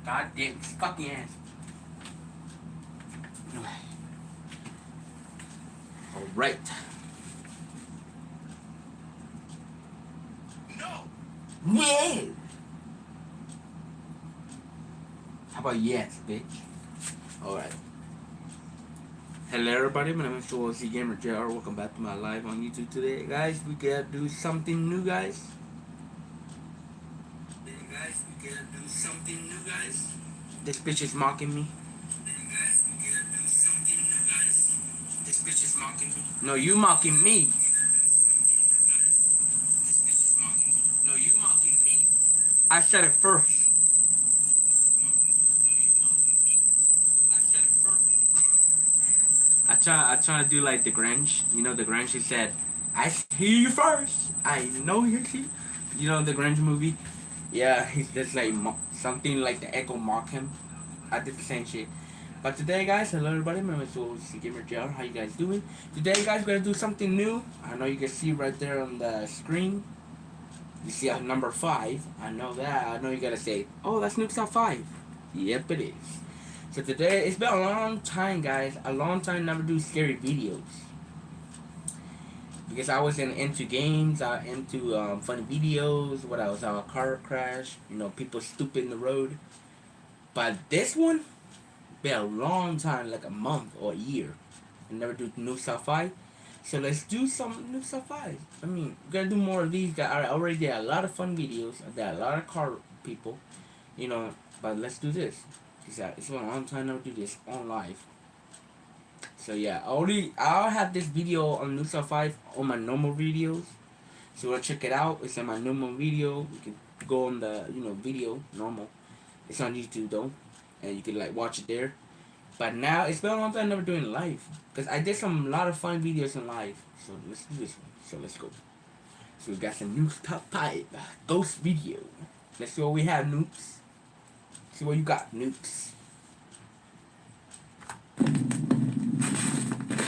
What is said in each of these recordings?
God damn fucking ass. Alright. No! Yeah! How about yes, bitch? Alright. Hello everybody, my name is Joel Z Gamer JR. Welcome back to my live on YouTube today. Guys, we gotta do something new, guys. We gotta do something new, guys. This bitch is mocking me. Guys, we gotta do something new, guys. This bitch is mocking me. No, you mocking me. This bitch is mocking me. No, you mocking me. I said it first. I try to do like the Grinch. You know the Grinch. He said, "I hear you first. I know you see." You know the Grinch movie. Yeah, he's just like something like the Echo mock him. I did the same shit. But today, guys, hello everybody. My name is Joel Z Gamer JR. How you guys doing? Today, guys, we're gonna do something new. I know you can see right there on the screen. You see number 5. I know that. I know you gotta say, "Oh, that's Nuke's Top 5." Yep, it is. So today, it's been a long time, guys. A long time never do scary videos. Because I wasn't into games, into funny videos. What else? A car crash. You know, people stupid in the road. But this one, been a long time, like a month or a year. I never do Nuke's Top 5. So let's do some Nuke's Top 5. I mean, we're gonna do more of these. I already did a lot of fun videos. I did a lot of car people. You know, but let's do this. It's been a long time never do this on live. So yeah, I'll have this video on Nuke's Top 5 on my normal videos. So go check it out. It's in my normal video. You can go on the video normal. It's on YouTube though, and you can like watch it there. But now it's been a long time never doing live because I did a lot of fun videos in live. So let's do this one. So let's go. So we got some Nuke's Top 5 ghost video. Let's see what we have, Nukes. See what you got, Nukes.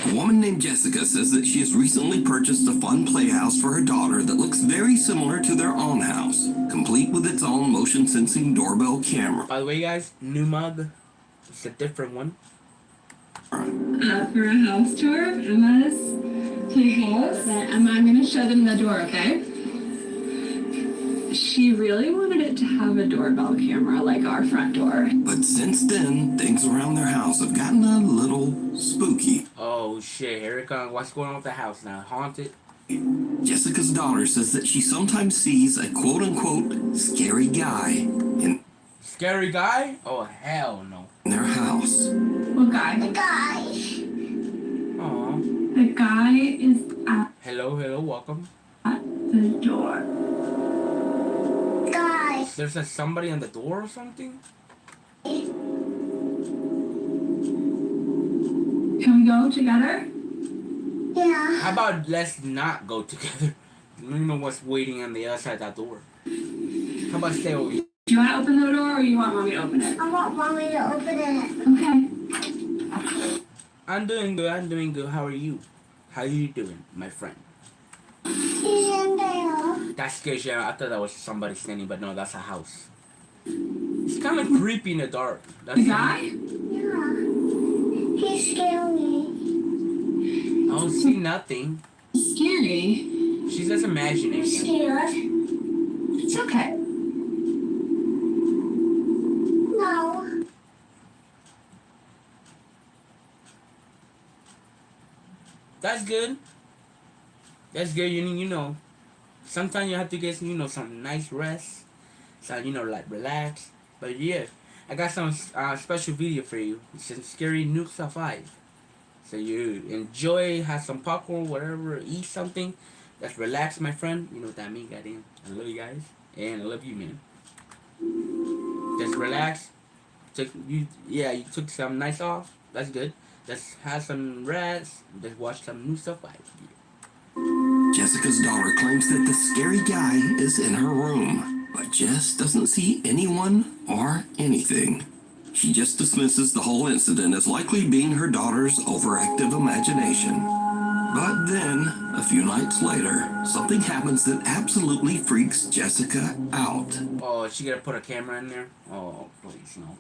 A woman named Jessica says that she has recently purchased a fun playhouse for her daughter that looks very similar to their own house, complete with its own motion-sensing doorbell camera. By the way, guys, new mug. It's a different one. For a house tour of Emma's playhouse. I'm going to show them the door, okay? She really wanted it to have a doorbell camera like our front door. But since then, things around their house have gotten a little spooky. Oh shit, here it comes. What's going on with the house now? Haunted? Jessica's daughter says that she sometimes sees a quote-unquote scary guy in... Scary guy? Oh, hell no. ...their house. What guy? The guy. Aw. The guy is at Hello, welcome. the door. Guy. There's somebody on the door or something? Can we go together? Yeah. How about let's not go together? You know what's waiting on the other side of that door. How about stay over here? Do you want to open the door or you want mommy to open it? I want mommy to open it. Okay. I'm doing good. How are you? How you doing, my friend? He's in there. That scares you. I thought that was somebody standing, but no, that's a house. It's kind of creepy in the dark. That's The guy? Yeah. He scared me. I don't see nothing. Scary. She's just I'm imagining. scared. It's okay. No. That's good. That's good. You know. Sometimes you have to get some nice rest. So like relax. But yeah, I got some special video for you. It's some scary Nuke's Top 5. So you enjoy, have some popcorn, whatever, eat something. That's relax, my friend. You know what that means, goddamn. I love you guys, and I love you, man. Just relax. You took some nights off. That's good. Just have some rest. Just watch some Nuke's Top 5. Jessica's daughter claims that the scary guy is in her room, but Jess doesn't see anyone or anything. She just dismisses the whole incident as likely being her daughter's overactive imagination. But then, a few nights later, something happens that absolutely freaks Jessica out. Oh, is she gonna put a camera in there? Oh, please, no.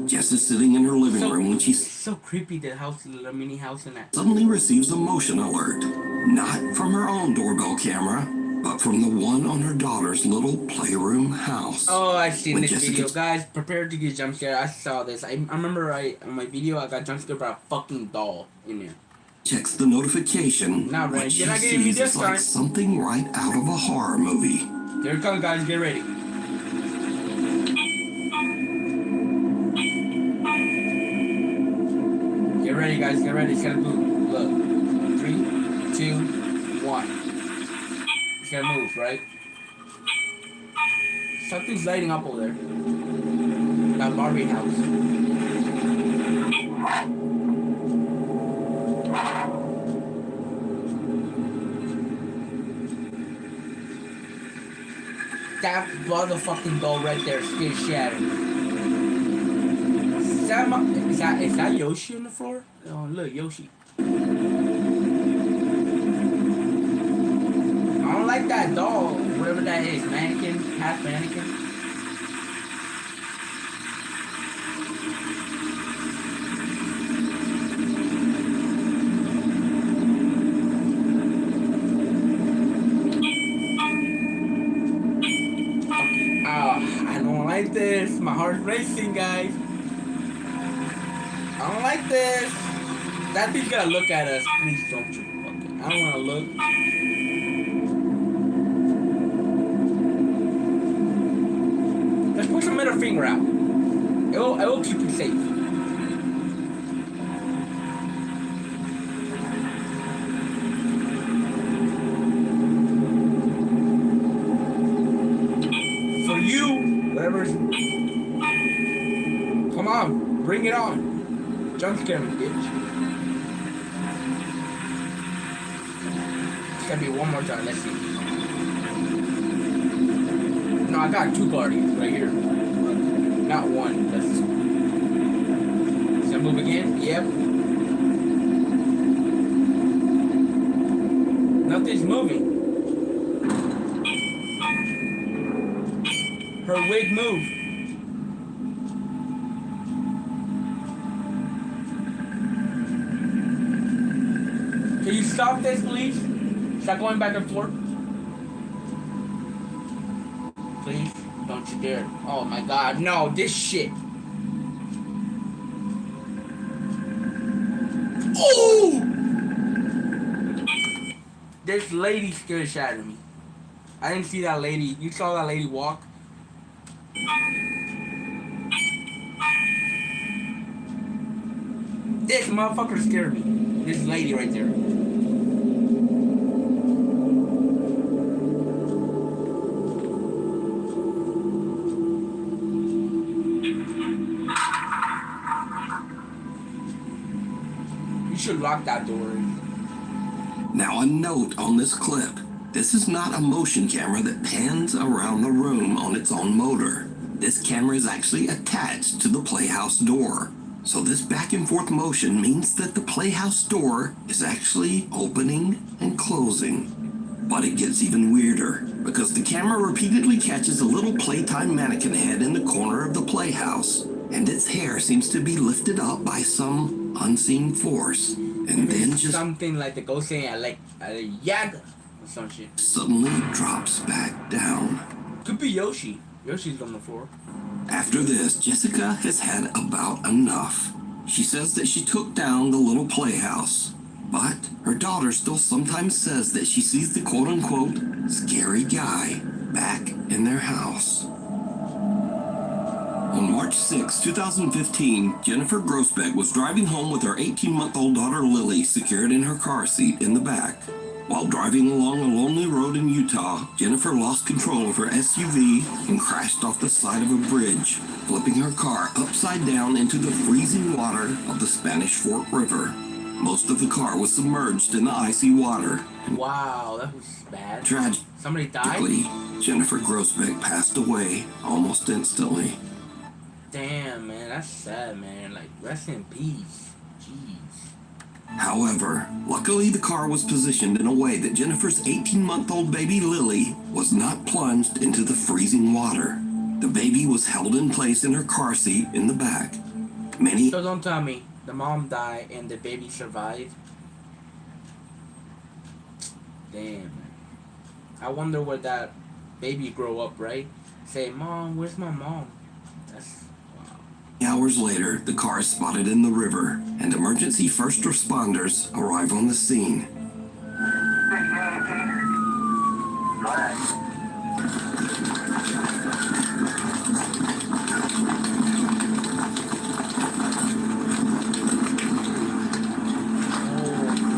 Jess is sitting in her living room when she It's so creepy, the house, the little mini house in that. suddenly receives a motion alert. Not from her own doorbell camera, but from the one on her daughter's little playroom house. Oh, I've seen When this Jessica- video. Guys, prepare to get jump scared. I saw this. I remember on my video, I got jump scared by a fucking doll in there. Checks the notification. Not right. What she You're not getting me sees this is like time. something right out of a horror movie. Here it comes, guys. Get ready. Get ready, guys. Get ready. It's gonna move. Look. 3, 2, 1. It's gonna move, right? Something's lighting up over there. That Barbie house. That motherfucking doll right there scared shit out of me. Is that Yoshi on the floor? Oh, look, Yoshi. I don't like that doll, whatever that is, mannequin, half mannequin. I don't like this. My heart's racing, guys. I don't like this. That thing's gonna look at us. Please don't you fucking. I don't wanna look. Let's put some middle finger out. It will keep you safe. For you, whatever's. Come on, bring it on. Jump scare me, bitch. It's gonna be one more time. Let's see. No, I got 2 guardians right here. Not one. That's 2. Does that move again? Yep. Nothing's moving. Her wig moved. Can you stop this, please? Stop going back and forth. Please, don't you dare. Oh my god, no, this shit. Oh! This lady scared the shit out of me. I didn't see that lady. You saw that lady walk? This motherfucker scared me. This lady right there. You should lock that door. Now a note on this clip. This is not a motion camera that pans around the room on its own motor. This camera is actually attached to the playhouse door. So this back and forth motion means that the playhouse door is actually opening and closing. But it gets even weirder, because the camera repeatedly catches a little playtime mannequin head in the corner of the playhouse, and its hair seems to be lifted up by some unseen force, and then just something like the ghost saying like a yaga or some shit. suddenly drops back down. Could be Yoshi. Yoshi's on the floor. After this, Jessica has had about enough. She says that she took down the little playhouse, but her daughter still sometimes says that she sees the quote-unquote scary guy back in their house. On March 6, 2015, Jennifer Grossbeck was driving home with her 18-month-old daughter Lily secured in her car seat in the back. While driving along a lonely road in Utah, Jennifer lost control of her SUV and crashed off the side of a bridge, flipping her car upside down into the freezing water of the Spanish Fork River. Most of the car was submerged in the icy water. Wow, that was bad. Somebody died? Tragically, Jennifer Grossbeck passed away almost instantly. Damn, man, that's sad, man. Like, rest in peace. Jeez. However, luckily the car was positioned in a way that Jennifer's 18-month-old baby Lily was not plunged into the freezing water. The baby was held in place in her car seat in the back. So don't tell me the mom died and the baby survived. Damn. I wonder where that baby grow up, right? Say, Mom, where's my mom? That's wow. Hours later, the car is spotted in the river, and emergency first responders arrive on the scene.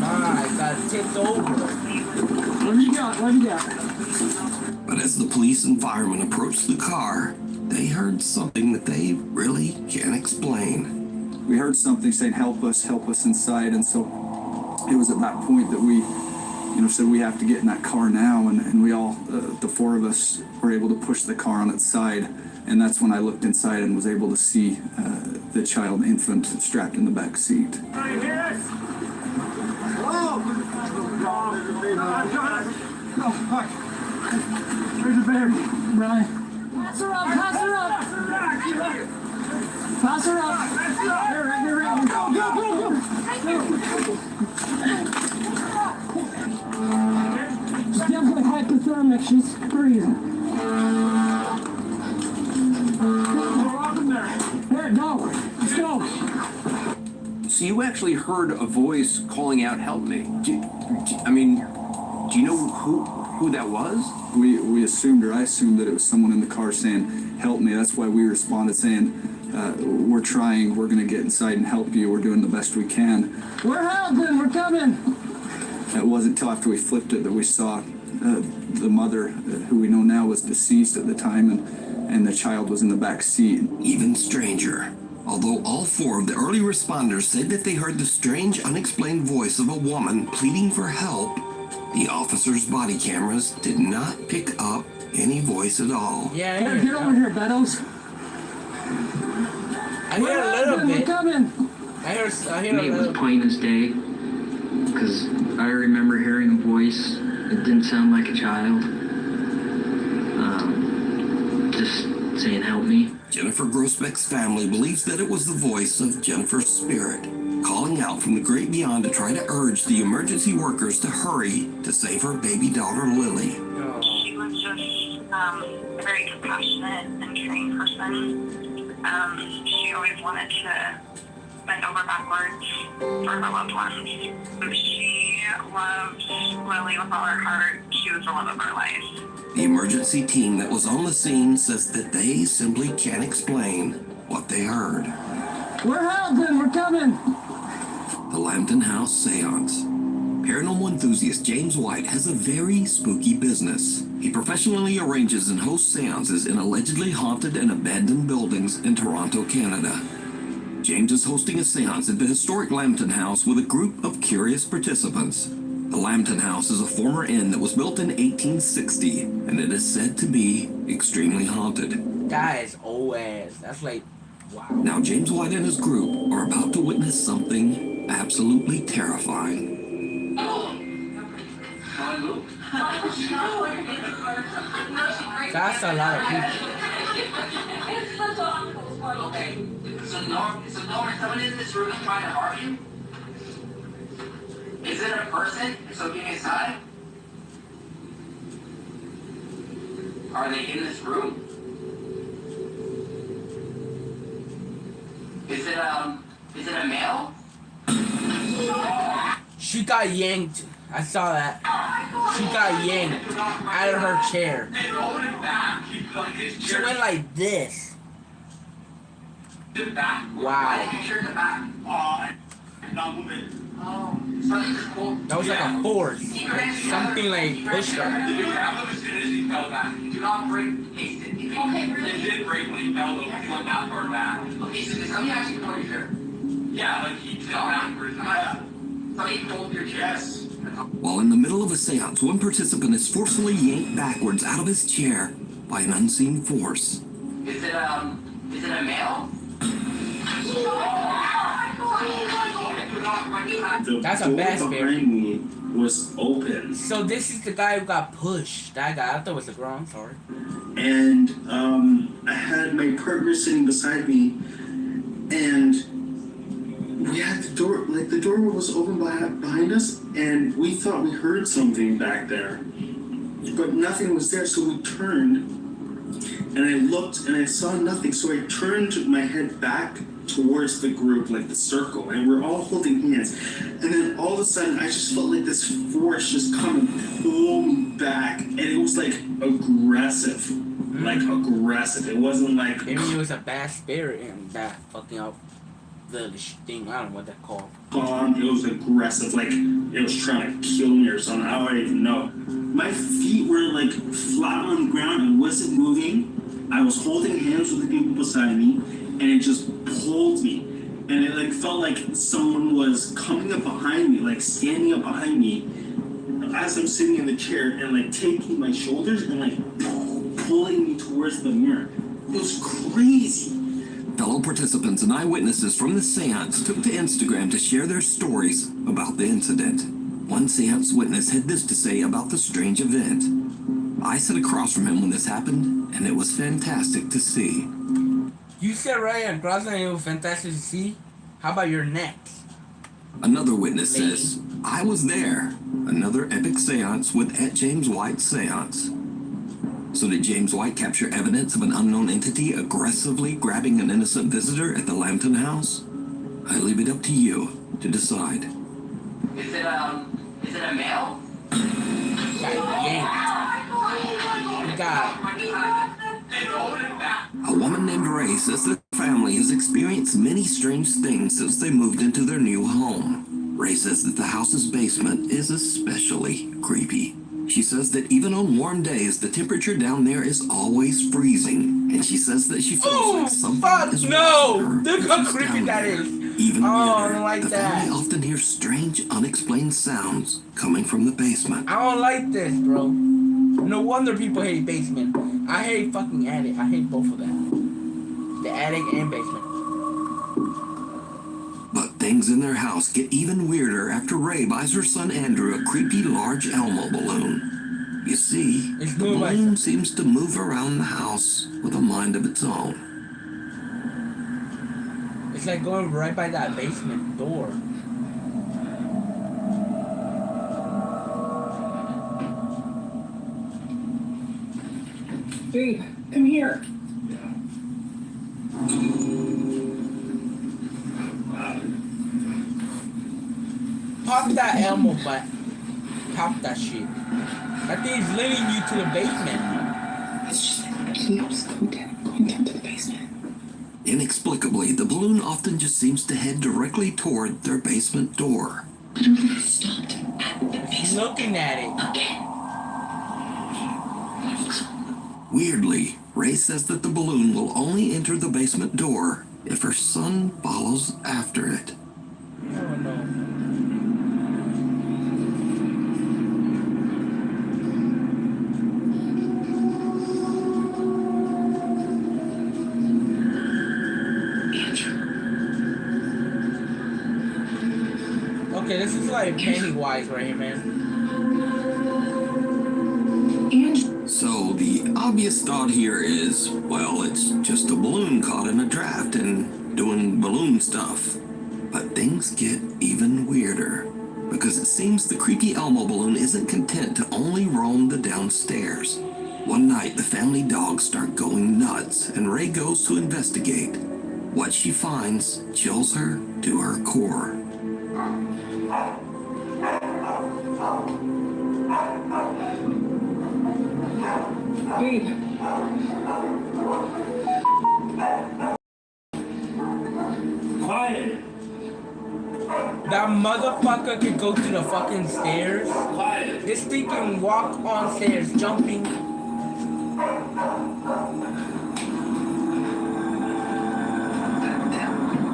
Oh my, got tipped over. What do you got? What do you got? But as the police and firemen approached the car, they heard something that they really can't explain. We heard something saying, help us inside. And so it was at that point that we, said we have to get in that car now. And we all, the four of us, were able to push the car on its side. And that's when I looked inside and was able to see the child infant strapped in the back seat. Oh, fuck. There's a baby. Brian. Pass her up, pass her up. Pass her up. Here, go. She's definitely hypothermic. She's breathing. There, go. Let's go. So you actually heard a voice calling out, help me. Do you know who that was? We assumed, or I assumed, that it was someone in the car saying, help me. That's why we responded saying, we're trying, we're going to get inside and help you. We're doing the best we can. We're helping, we're coming. It wasn't until after we flipped it that we saw the mother, who we know now was deceased at the time, and the child was in the back seat. Even stranger. Although all four of the early responders said that they heard the strange, unexplained voice of a woman pleading for help, the officers' body cameras did not pick up any voice at all. Yeah, Here, get over here, Beddoes. I hear a little We're bit. coming. I hear To a me, it was little. plain as day, because I remember hearing a voice. It didn't sound like a child. Just saying, help me. Jennifer Grossbeck's family believes that it was the voice of Jennifer's spirit, calling out from the great beyond to try to urge the emergency workers to hurry to save her baby daughter, Lily. Oh. She was just a very compassionate and caring person. She always wanted to bend over backwards for her loved ones. She loved Lily with all her heart. She was the love of her life. The emergency team that was on the scene says that they simply can't explain what they heard. We're helping, we're coming. The Lambton House Seance. Paranormal enthusiast James White has a very spooky business. He professionally arranges and hosts seances in allegedly haunted and abandoned buildings in Toronto, Canada. James is hosting a seance at the historic Lambton House with a group of curious participants. The Lambton House is a former inn that was built in 1860, and it is said to be extremely haunted. That is old ass. That's like, wow. Now, James White and his group are about to witness something absolutely terrifying. That's a lot of people. So someone in this room is trying to harm you? Is it a person? So give me a sign. Are they in this room? Is it a male? She got yanked. I saw that. She got yanked out of her chair. She went like this. Wow. That was like a force. Like something like pushed her. Do not break. It did break when he fell over. He went that far back. Okay, so let me ask you a question. Yeah, like he fell backwards. Somebody pulled your chair. Yes. While in the middle of a seance, one participant is forcefully yanked backwards out of his chair by an unseen force. Is it a male? Do not The That's a door bass bear. behind me was open, So this is the guy who got pushed. That guy, I thought it was the girl. I'm sorry. and I had my partner sitting beside me, and we had the door, like the door was open behind us, and we thought we heard something back there, but nothing was there. So we turned, and I looked, and I saw nothing. So I turned my head back towards the group, like the circle, and we're all holding hands. And then all of a sudden, I just felt like this force just come and pull me back, and it was like aggressive, like aggressive. It wasn't like Maybe it was a bad spirit and that fucking up the thing. I don't know what that called. calm. It was aggressive, like it was trying to kill me or something. I don't even know. My feet were like flat on the ground and wasn't moving. I was holding hands with the people beside me, and it just pulled me. And it like felt like someone was coming up behind me, like standing up behind me as I'm sitting in the chair, and like taking my shoulders and like pulling me towards the mirror. It was crazy. Fellow participants and eyewitnesses from the seance took to Instagram to share their stories about the incident. One seance witness had this to say about the strange event. I sat across from him when this happened, and it was fantastic to see. You said right and cross and it was fantastic to see. How about your next? Another witness says, I was there. Another epic seance with James White's seance. So did James White capture evidence of an unknown entity aggressively grabbing an innocent visitor at the Lambton house? I leave it up to you to decide. Is it a male? Got yanked. You got A woman named Ray says that the family has experienced many strange things since they moved into their new home. Ray says that the house's basement is especially creepy. She says that even on warm days, the temperature down there is always freezing. And she says that she feels like something is watching her Look when how she's creepy down that there. is. Even Oh, I weirder, don't like the family that. often hears strange, unexplained sounds coming from the basement. I don't like this, bro. No wonder people hate basement. I hate fucking attic. I hate both of them. The attic and basement. But things in their house get even weirder after Ray buys her son Andrew a creepy large Elmo balloon. You see, It's the moving like- balloon seems to move around the house with a mind of its own. It's like going right by that basement door. Babe, come here. Pop that Elmo butt. Pop that shit. That thing's leading you to the basement. Keeps going down to the basement. Inexplicably, the balloon often just seems to head directly toward their basement door. Literally stopped at the She's basement. looking at it. Weirdly, Ray says that the balloon will only enter the basement door if her son follows after it. Oh no. Okay, this is like Pennywise right here, man. So the obvious thought here is, well, it's just a balloon caught in a draft and doing balloon stuff. But things get even weirder, because it seems the creepy Elmo balloon isn't content to only roam the downstairs. One night, the family dogs start going nuts, and Ray goes to investigate. What she finds chills her to her core. Babe. Quiet. That motherfucker can go to the fucking stairs. Quiet. This thing can walk on stairs, jumping.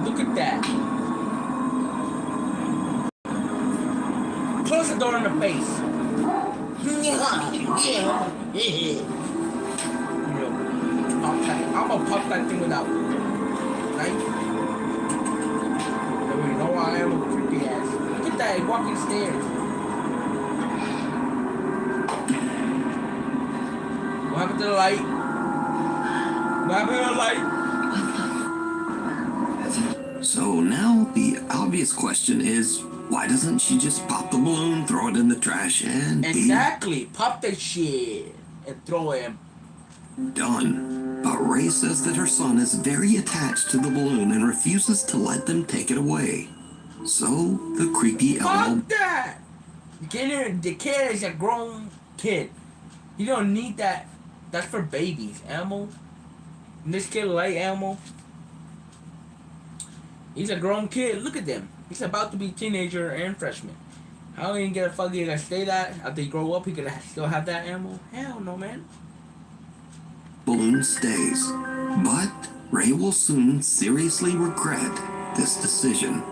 Look at that. Close the door in the face. I'm gonna pop that thing without knife. There we go. I am a creepy ass. that? He's walking stairs. What happened to the light? What happened to the light? So now the obvious question is, why doesn't she just pop the balloon, throw it in the trash, and Exactly. Pop that shit and throw it. be done? But Ray says that her son is very attached to the balloon and refuses to let them take it away. So the creepy Elmo Fuck that! The kid is a grown kid. You don't need that. That's for babies. Elmo. And this kid like Elmo. He's a grown kid. Look at them. He's about to be a teenager and freshman. How he gonna get a fucking gonna stay that after he grow up? He could still have that Elmo? Hell no, man. balloon stays. But Ray will soon seriously regret this decision.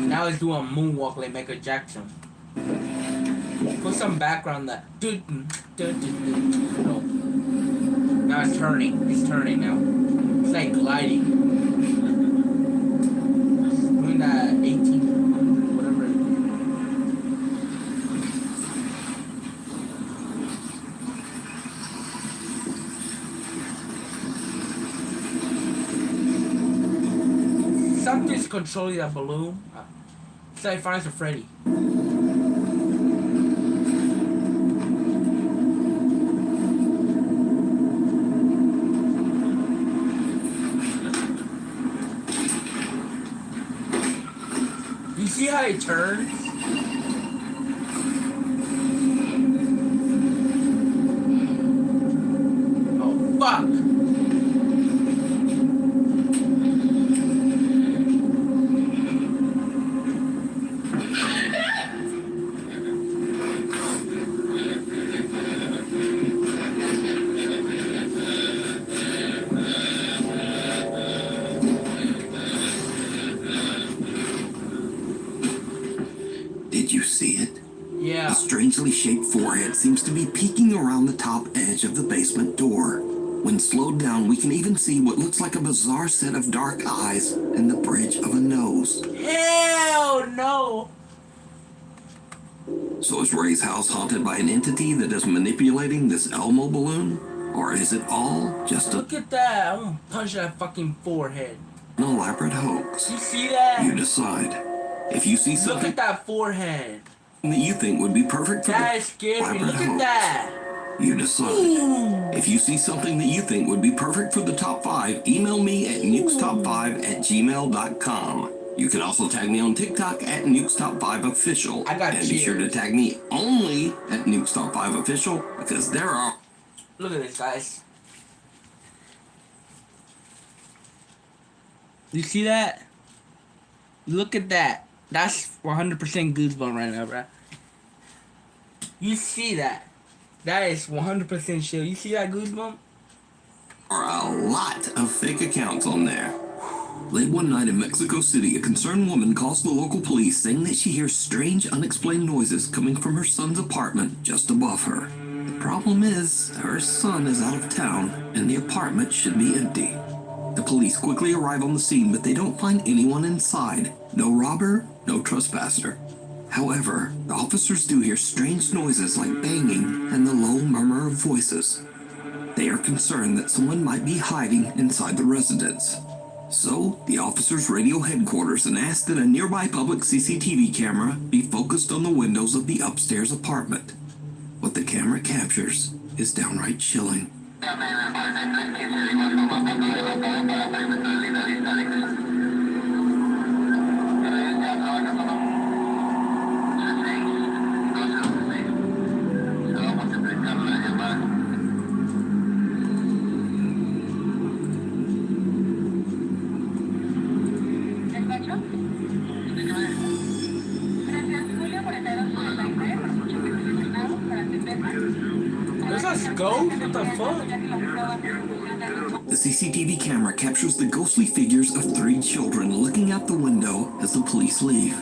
Now he's doing a moonwalk like Michael Jackson. Put some background that. No. Now it's turning. It's turning now. It's like gliding. Doing that 18, whatever. Something's controlling that balloon. It's like Finds a Freddy. You see how it turns? Oh, fuck! Did you see it? Yeah. A strangely shaped forehead seems to be peeking around the top edge of the basement door. When slowed down, we can even see what looks like a bizarre set of dark eyes and the bridge of a nose. Hell no! So is Ray's house haunted by an entity that is manipulating this Elmo balloon? Or is it all just Look at that! I'm gonna punch that fucking forehead. an elaborate hoax? You see that? You decide. If you see Look something at that forehead. that you think would be perfect for That the is scary. elaborate Look at hoax, that. you decide. Ooh. If you see something that you think would be perfect for the top 5, email me at nukestop5@gmail.com. You can also tag me on TikTok at nukestop5official. I got and be sure to cheers. tag me only at nukestop5official because there are Look at this, guys. You see that? Look at that. That's 100% goosebump right now, bro. You see that? That is 100% chill. You see that goosebump? a lot of fake accounts on there. Late one night in Mexico City, a concerned woman calls the local police saying that she hears strange, unexplained noises coming from her son's apartment just above her. The problem is, her son is out of town and the apartment should be empty. The police quickly arrive on the scene, but they don't find anyone inside. No robber, no trespasser. However, the officers do hear strange noises like banging and the low murmur of voices. They are concerned that someone might be hiding inside the residence. So, the officers radio headquarters and ask that a nearby public CCTV camera be focused on the windows of the upstairs apartment. What the camera captures is downright chilling. There's a ghost? What the fuck? The CCTV camera captures the ghostly figures of 3 children looking out the window as the police leave.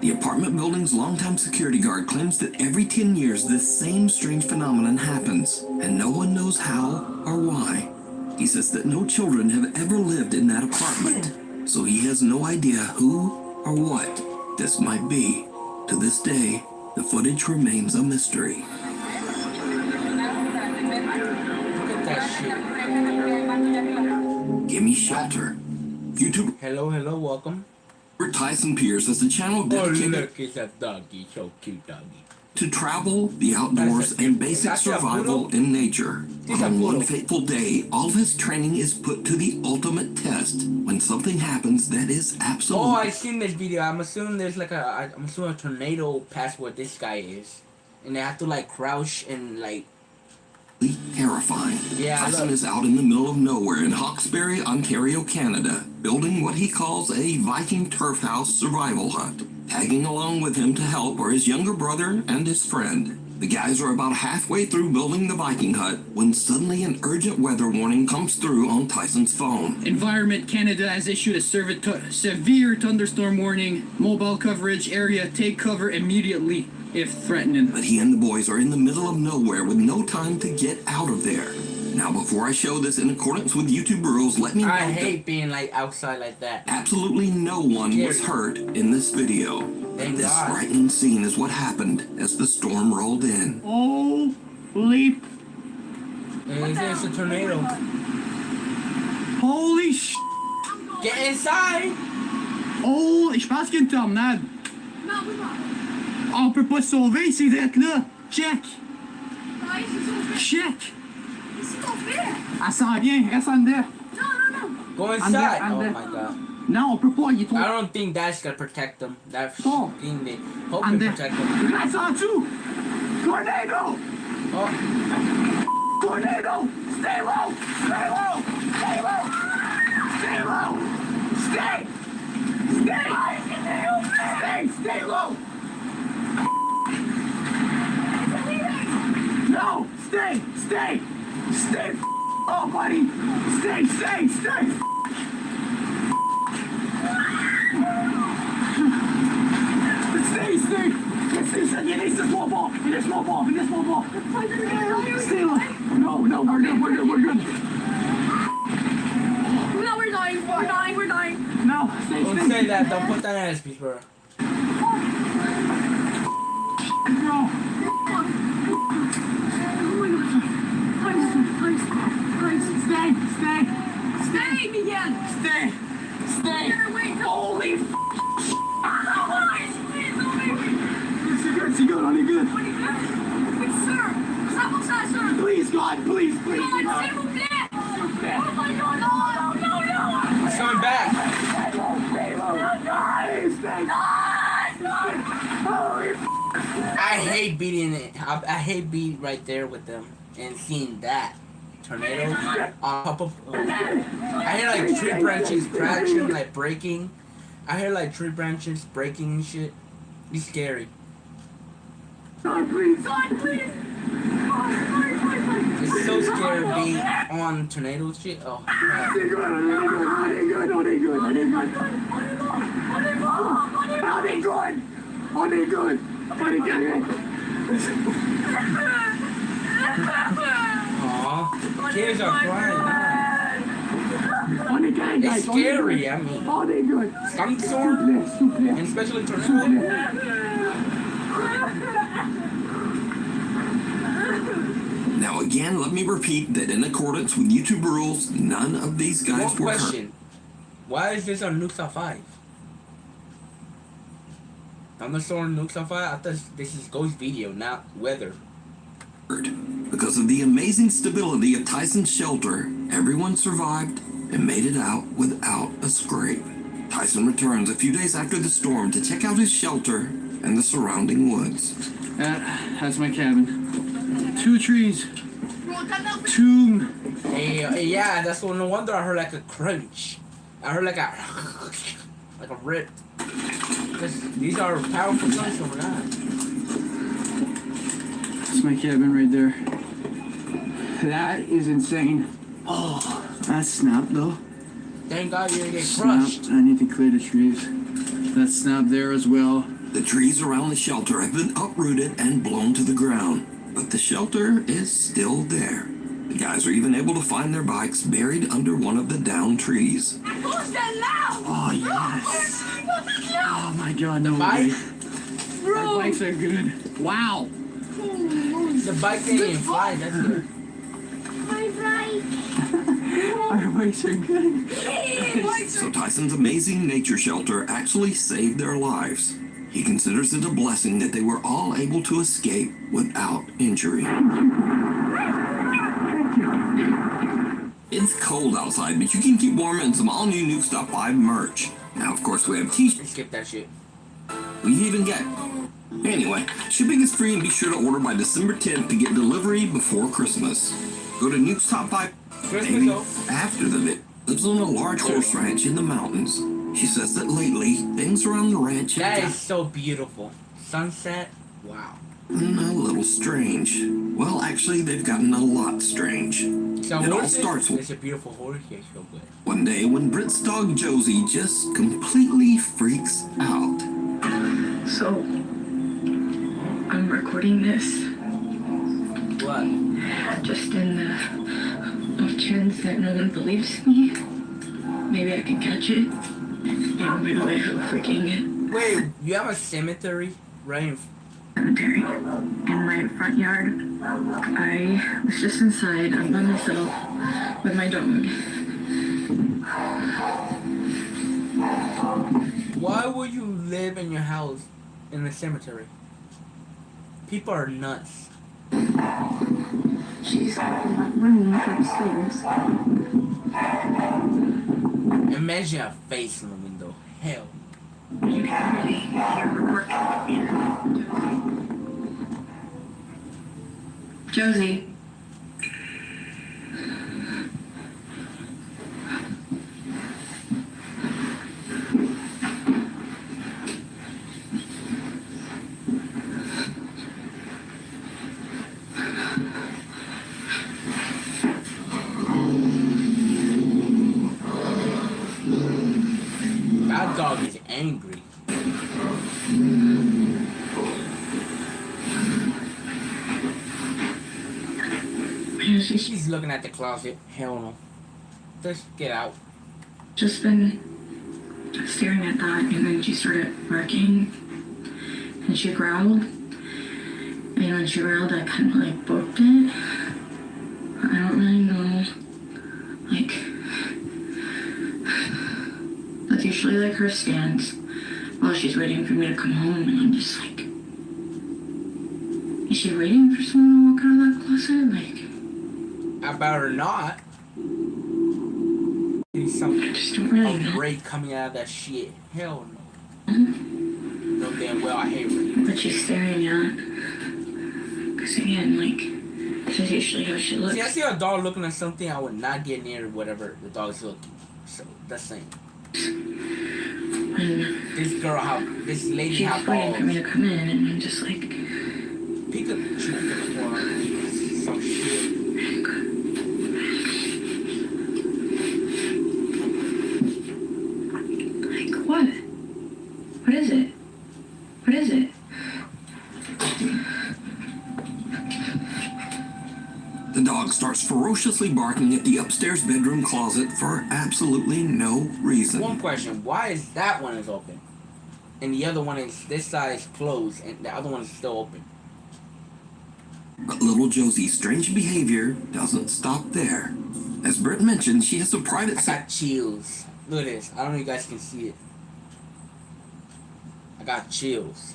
The apartment building's longtime security guard claims that every 10 years this same strange phenomenon happens, and no one knows how or why. He says that no children have ever lived in that apartment, so he has no idea who or what this might be. To this day, the footage remains a mystery. Look at that shit. Gimme Shelter. YouTuber Hello, welcome. Tyson Pierce has a channel Oh, dedicated look, it's a doggy. So cute, doggy. to travel, the outdoors, and basic survival in nature. But on one fateful day, all of his training is put to the ultimate test when something happens that is Oh, absolutely I seen this video. I'm assuming there's like I'm assuming a tornado passed where this guy is, and they have to like crouch and like. terrifying. Yeah, Tyson look. is out in the middle of nowhere in Hawkesbury, Ontario, Canada, building what he calls a Viking turf house survival hut. Tagging along with him to help are his younger brother and his friend. The guys are about halfway through building the Viking hut when suddenly an urgent weather warning comes through on Tyson's phone. Environment Canada has issued a severe thunderstorm warning. Mobile coverage area, take cover immediately if threatening. But he and the boys are in the middle of nowhere with no time to get out of there. Now, before I show this in accordance with YouTube rules, let me know I that hate being like outside like that. absolutely no one was hurt in this video. Thank This God. frightening scene is what happened as the storm rolled in. Oh, bleep. It's a tornado. Holy sh... Get inside! Oh, je pense qu'il y a une tornade. On peut pas se sauver, c'est d'être là. Check. Check. Elle s'en vient, reste en dedans. Go inside! I'm Oh there. my God. Non, on peut pas, il est trop... I don't think that's gonna protect them. That Oh. thing they hope I'm they there. protect them. Reste en dessous. Tornado. Oh, Tornado. Stay low. Stay low. Stay low. Stay low. Stay. Stay. Stay low. No. Stay. Stay. Oh, buddy. Stay. Stay. It is a small ball. Stay low. No, we're good. No, we're dying. No, stay. don't say that. Don't put that in his piece, bro. No. Stay, Miguel. Stay. Holy f***. Is he good? Are they good? Sir, stop, sir. Please, God, please. God, s'il vous plaît. Oh my God, no. He's coming back. I hate beating it. I hate being right there with them and seeing that tornado on top of. I hear like tree branches crashing, like breaking. I hear like tree branches breaking and shit. It's scary. God, please. It's so scary being on tornado shit. Oh, man. They're good. Aw, kids are crying now. It's scary. I mean, skunk storm and especially tornado. Now again, let me repeat that in accordance with YouTube rules, none of these guys One were hurt. question: why is this on Nukes 5? Thunderstorm Nukes 5. I thought this is ghost video, not weather. Because of the amazing stability of Tyson's shelter, everyone survived and made it out without a scrape. Tyson returns a few days after the storm to check out his shelter and the surrounding woods. That's my cabin. 2 trees. 2. Hey, yeah, that's no wonder I heard like a crunch. I heard like a rip. These are powerful guns over that. That's my cabin right there. That is insane. Oh, that's snapped though. Thank God you didn't get crushed. Snapped. I need to clear the trees. That's snapped there as well. The trees around the shelter have been uprooted and blown to the ground, but the shelter is still there. The guys are even able to find their bikes buried under one of the downed trees. Oh, yes. Oh, my God, no Bike? way. Our bikes are good. Wow. The bike didn't even fly. That's good. My bike. Our bikes are good. So Tyson's amazing nature shelter actually saved their lives. He considers it a blessing that they were all able to escape without injury. It's cold outside, but you can keep warm in some all-new Nuke Top 5 merch. Now, of course, we have t-shirts. Skip that shit. We even get... Anyway, shipping is free and be sure to order by December 10th to get delivery before Christmas. Go to Nuke's Top 5 maybe though. after the vid. Lives on a large horse ranch in the mountains. She says that lately, things around the ranch have That is so beautiful. Sunset. Wow. gotten a little strange. Well, actually, they've gotten a lot strange. So It all horses? starts with It's a beautiful horse. Yeah, so good. one day when Britt's dog Josie just completely freaks out. So, I'm recording this What? just in the off chance that no one believes me. Maybe I can catch it. And be like, freaking Wait, you have a cemetery right in cemetery in my front yard. I was just inside. I'm by myself with my dog. Why would you live in your house in the cemetery? People are nuts. She's in that room upstairs. Imagine a face in the window. Hell. You can really hear her working. Josie. That dog is angry. She's looking at the closet. Hell no. Just get out. Just been staring at that, and then she started barking, and she growled. And when she growled, I kind of like booked it. I don't really know. Like, that's usually like her stance while she's waiting for me to come home, and I'm just like, is she waiting for someone to walk out of that closet? Like, I better not. There's I some just don't really know. raid coming out of that shit. Hell no. No damn well I hate raid. But she's staring at. Because again, like, this is usually how she looks. See, I see a dog looking at something, I would not get near whatever the dog's looking. So that's same. And This lady she's have waiting for me balls. to come in, and I'm just like, Pikachu or some shit. like, what? What is it? What is it? The dog starts ferociously barking at the upstairs bedroom closet for absolutely no reason. One question, why is that one is open? And the other one is this side is closed and the other one is still open. But little Josie's strange behavior doesn't stop there. As Britt mentioned, she has a private I got chills. Look at this. I don't know if you guys can see it. I got chills.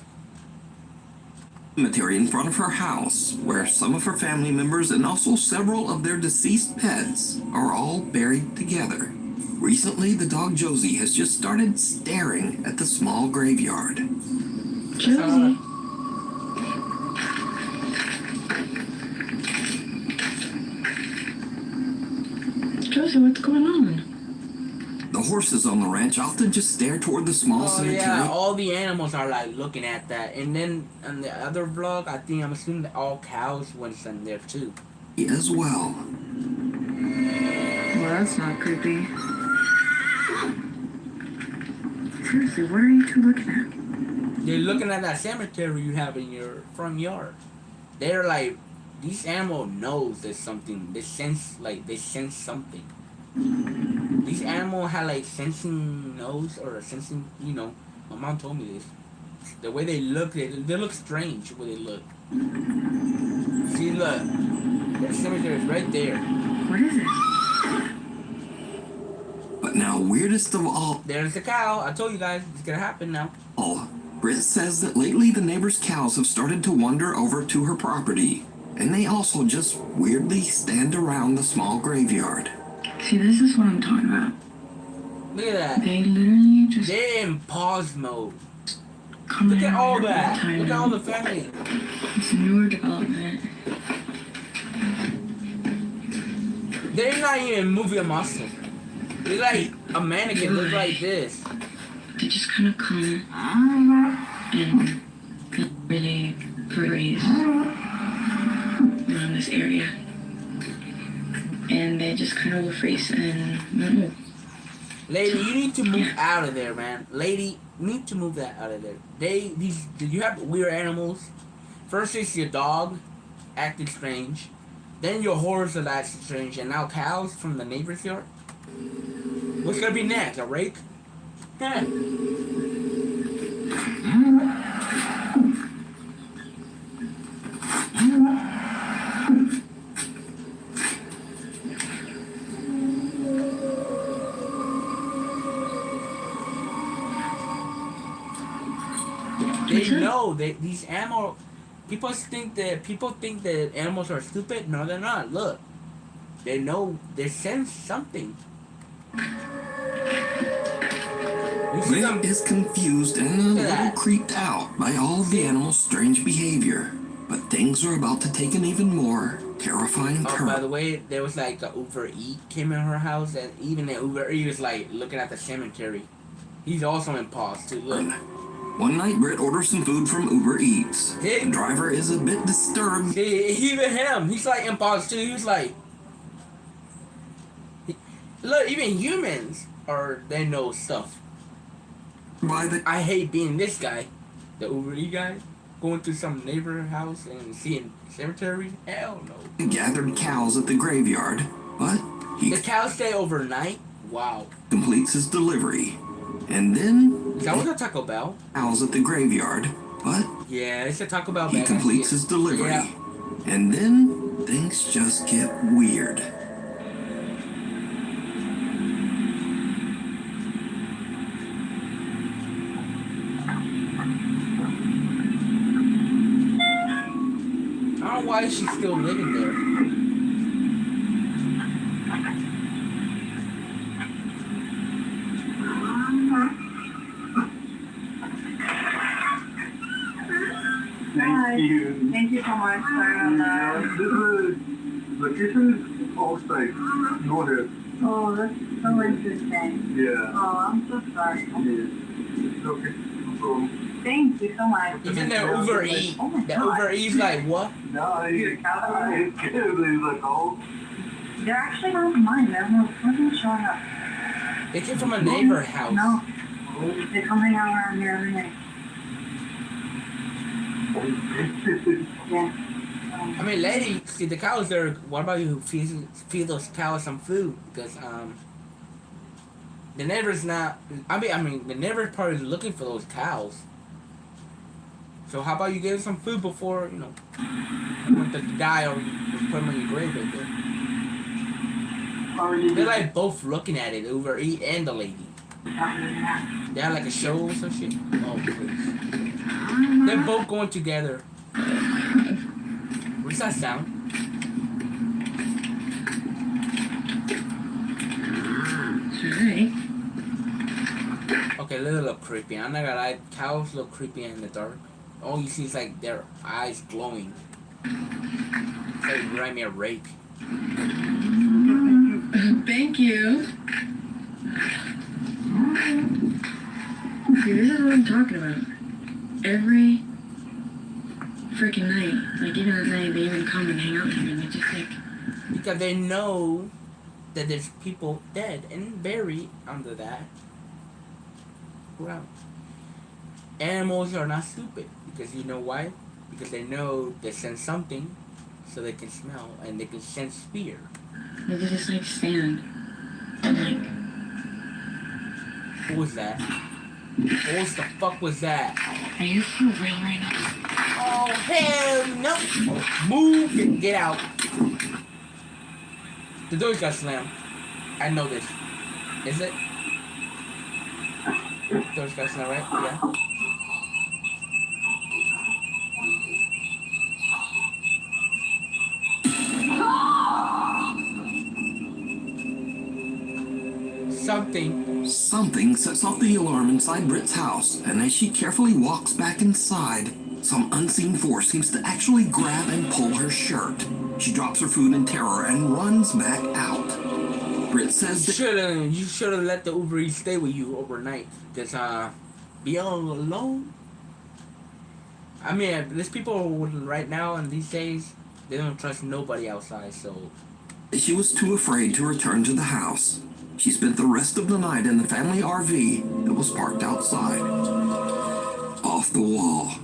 cemetery in front of her house, where some of her family members and also several of their deceased pets are all buried together. Recently, the dog Josie has just started staring at the small graveyard. Josie. Josie, what's going on? The horses on the ranch often just stare toward the small Oh cemetery. yeah, all the animals are like looking at that. And then on the other vlog, I'm assuming that all cows went in there too. As well. Well, that's not creepy. Seriously, what are you two looking at? They're looking at that cemetery you have in your front yard. They're like These animal knows there's something. They sense something. These animal had like sensing nose or sensing. My mom told me this. The way they look, they look strange. The way they look. See, look. The cemetery is right there. What is it? But now, weirdest of all, There's the cow. I told you guys it's gonna happen now. Britt says that lately the neighbor's cows have started to wander over to her property, and they also just weirdly stand around the small graveyard. See, this is what I'm talking about. Look at that. They literally just They're in pause mode. come Look in at all every that. time Look at now. all the family. It's newer development. They're not even moving a muscle. They're like a mannequin. Look like this. They just kind of come and really graze around this area. And they just kind of will face and no. Lady, you need to move out of there, man. Lady, you need to move that out of there. You have weird animals. First it's your dog acting strange. Then your horse are acting strange. And now cows from the neighbor's yard. What's gonna be next? A rake? Yeah. They know that these animals. People think that animals are stupid. No, they're not. Look, they know. They sense something. You see them? Britt is confused and a little creeped out by all of the animals' strange behavior. But things are about to take an even more terrifying Oh, turn. by the way, there was like a Uber Eat came in her house, and even the Uber Eat was like looking at the cemetery. He's also in pause too. Look. One night, Britt orders some food from Uber Eats. The driver is a bit disturbed. See, even him, he's like in pause too. He's like, look, even humans they know stuff. I hate being this guy, the Uber Eat guy, going through some neighbor house and seeing cemetery. Hell no. He gathered cows at the graveyard, but The cows stay overnight. Wow. completes his delivery. And then Is that was a Taco Bell? cows at the graveyard, but Yeah, it's a Taco Bell. he bag. completes his delivery. Yeah. And then things just get weird. I don't know why she's still living there. Thank you. Thank you so much. Sorry on that. This is location is all safe. Go ahead. Oh, that's so interesting. Yeah. Oh, I'm so sorry. Yeah. Okay. No problem. Thank you so much. Even the Uber Eat. Oh my The God. Uber Eat's like, what? No, he's like, oh. They're actually not mine. They're wasn't showing up. They came from a neighbor house. No. They come hang out around here every night. Yeah. I mean, lady, see the cows there. What about you feed those cows some food? Because the neighbor's not. I mean, the neighbor's probably looking for those cows. So how about you give them some food before you want them to die, or you put them in your grave right there. They're like both looking at it, Uber Eat and the lady. They have like a show or some shit. Oh, please. They're both going together. What's that sound? Alright. Okay, a little creepy. I'm not gonna lie, cows look creepy in the dark. All you see is like their eyes glowing. It's like remind me of rape. Thank you. See, this is what I'm talking about. Every freaking night, like even at night, they even come and hang out with me, and they just like. Because they know that there's people dead and buried under that ground. Animals are not stupid. Because you know why? Because they know they sense something. so they can smell and they can sense fear. They could just like stand and like. Who was that? What the fuck was that? Are you for real right now? Oh hell no! Move and get out. The doors got slammed. I know this. Is it? Doors got slammed, right? Yeah. Something sets off the alarm inside Britt's house, and as she carefully walks back inside, some unseen force seems to actually grab and pull her shirt. She drops her food in terror and runs back out. Britt says that You should have let the Uber Eats stay with you overnight. Cause be all alone. I mean, there's people right now and these days they don't trust nobody outside. So she was too afraid to return to the house. She spent the rest of the night in the family RV that was parked outside. Off the wall.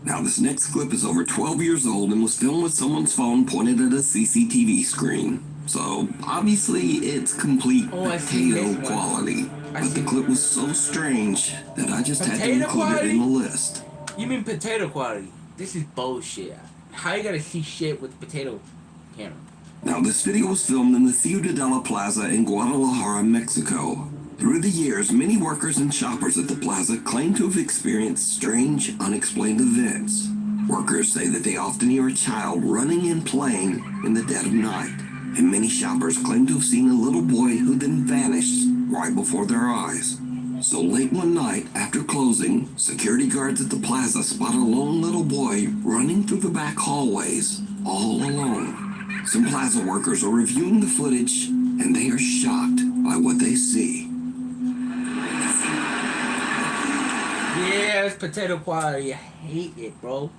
Now this next clip is over 12 years old and was filmed with someone's phone pointed at a CCTV screen. So obviously it's complete potato quality. But the clip was so strange that I just had to include it in the list. You mean potato quality? This is bullshit. How you gotta see shit with potato camera? Now, this video was filmed in the Ciudadela Plaza in Guadalajara, Mexico. Through the years, many workers and shoppers at the plaza claim to have experienced strange, unexplained events. Workers say that they often hear a child running and playing in the dead of night. And many shoppers claim to have seen a little boy who then vanished right before their eyes. So late one night, after closing, security guards at the plaza spot a lone little boy running through the back hallways, all alone. Some plaza workers are reviewing the footage, and they are shocked by what they see. Yeah, it's potato quality. I hate it, bro.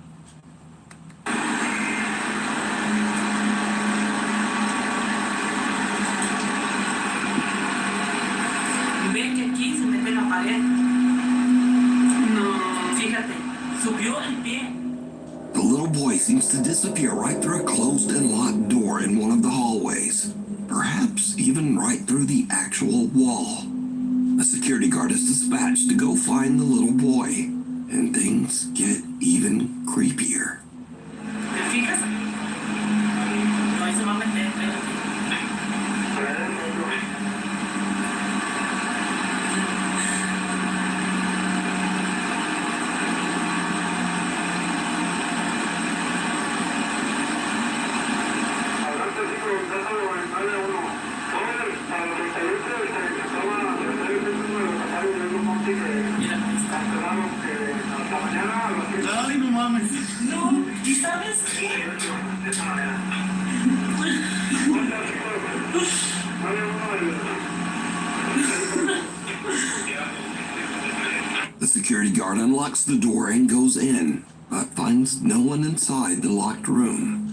¿Ves que aquí se mete la pared? No, fíjate, subió el pie. The little boy seems to disappear right through a closed and locked door in one of the hallways. Perhaps even right through the actual wall. A security guard is dispatched to go find the little boy, and things get even creepier. ¿Te fijas? No, ahí se va a meter, espérate. Ay, no mames. No, ¿y sabes qué? The security guard unlocks the door and goes in, but finds no one inside the locked room.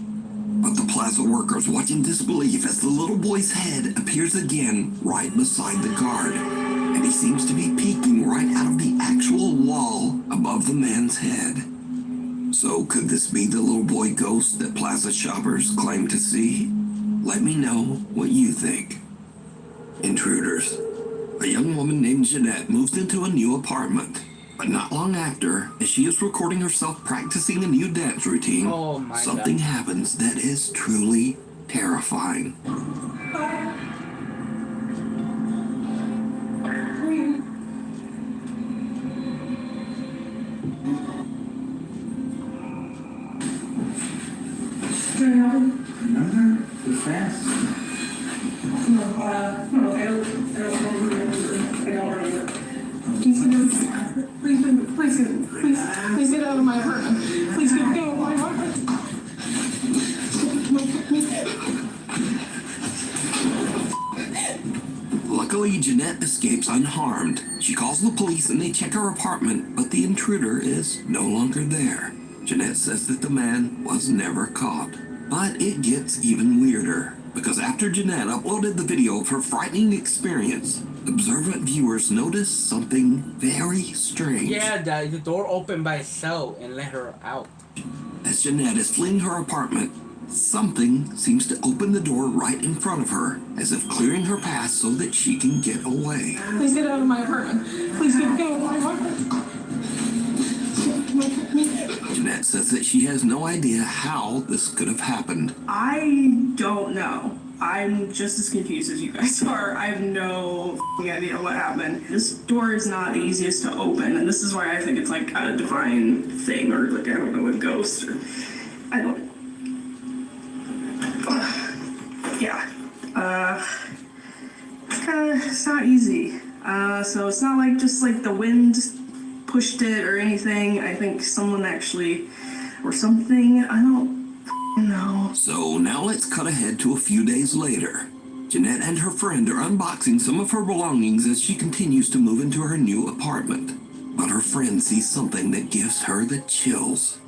But the plaza workers watch in disbelief as the little boy's head appears again right beside the guard, and he seems to be peeking right out of the actual wall above the man's head. So could this be the little boy ghost that plaza shoppers claim to see? Let me know what you think. Intruders. A young woman named Jeanette moves into a new apartment. But not long after, as she is recording herself practicing a new dance routine, something happens that is truly terrifying. Too fast? Please get out of my apartment. Please get out of my apartment. Luckily, Jeanette escapes unharmed. She calls the police and they check her apartment, but the intruder is no longer there. Jeanette says that the man was never caught. But it gets even weirder, because after Jeanette uploaded the video of her frightening experience, observant viewers noticed something very strange. Yeah, the door opened by itself and let her out. As Jeanette is fleeing her apartment, Something seems to open the door right in front of her, as if clearing her path so that she can get away. Please get out of my apartment. Please get out of my apartment. Jeanette says that she has no idea how this could have happened. I don't know. I'm just as confused as you guys are. I have no idea what happened. This door is not the easiest to open, and this is why I think it's like a divine thing, or like, I don't know, a ghost, or I don't. Yeah. It's not easy. So it's not like just like the wind pushed it or anything. I think someone actually, or something, I don't know. So now let's cut ahead to a few days later. Jeanette and her friend are unboxing some of her belongings as she continues to move into her new apartment. But her friend sees something that gives her the chills.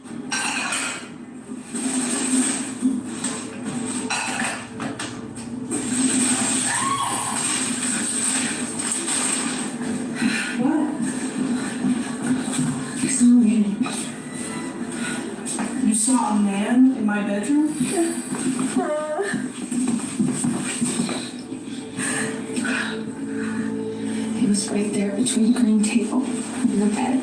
You saw a man in my bedroom? He was right there between the green table and the bed,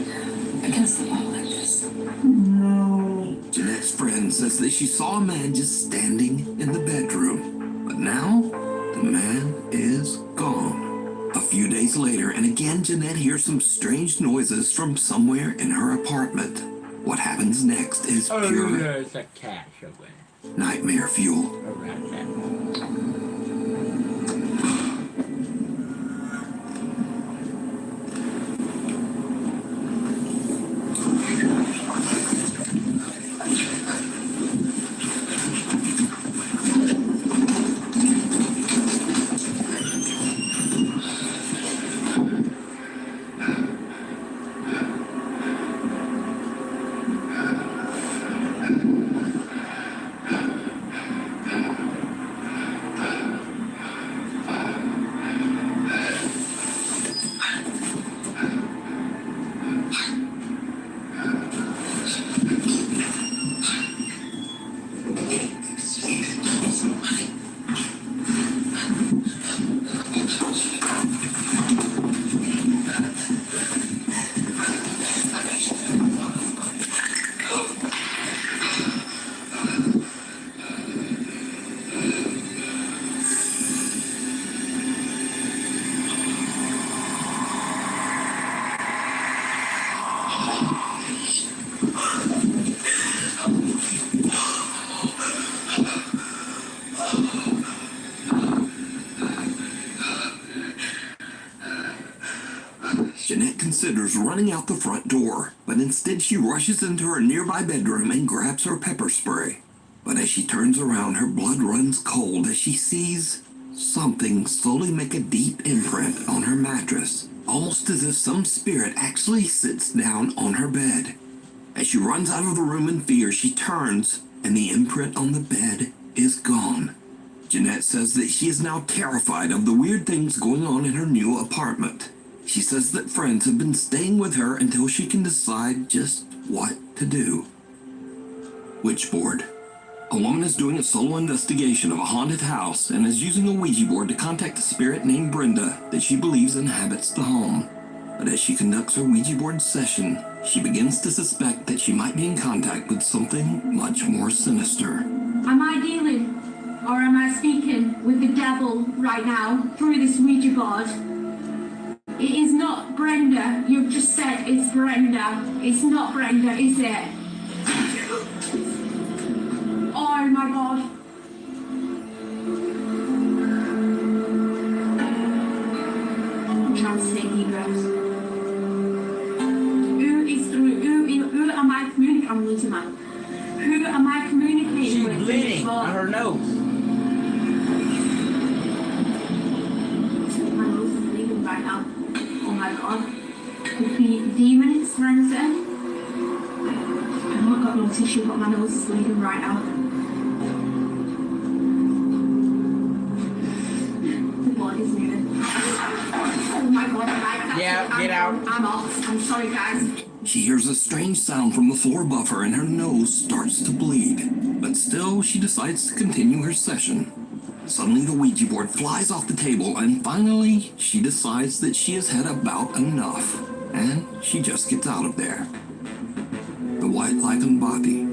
against the wall like this. No. Jeanette's friend says that she saw a man just standing in the bedroom. But now, the man is gone. A few days later, and again Jeanette hears some strange noises from somewhere in her apartment. What happens next is pure there's a cat somewhere. nightmare fuel. Around that. Jeanette considers running out the front door, but instead she rushes into her nearby bedroom and grabs her pepper spray. But as she turns around, her blood runs cold as she sees something slowly make a deep imprint on her mattress, almost as if some spirit actually sits down on her bed. As she runs out of the room in fear, she turns, and the imprint on the bed is gone. Jeanette says that she is now terrified of the weird things going on in her new apartment. She says that friends have been staying with her until she can decide just what to do. Witchboard. A woman is doing a solo investigation of a haunted house and is using a Ouija board to contact a spirit named Brenda that she believes inhabits the home. But as she conducts her Ouija board session, she begins to suspect that she might be in contact with something much more sinister. Am I dealing or am I speaking with the devil right now through this Ouija board? It is not Brenda. You've just said it's Brenda. It's not Brenda, is it? Oh my God. I'm trying to stay deep breaths. Who am I communicating? I'm losing my. Who am I communicating She's with? bleeding on her nose. My nose is bleeding right now. Oh my God. Could be demons, Brenda. I've not got no tissue, but my nose is bleeding right now. The body's moving. Oh my God, Yeah, get out. I'm off. I'm sorry, guys. She hears a strange sound from the floor above her and her nose starts to bleed. But still, she decides to continue her session. Suddenly, the Ouija board flies off the table and finally, she decides that she has had about enough. And she just gets out of there. The White Lagan Bothy.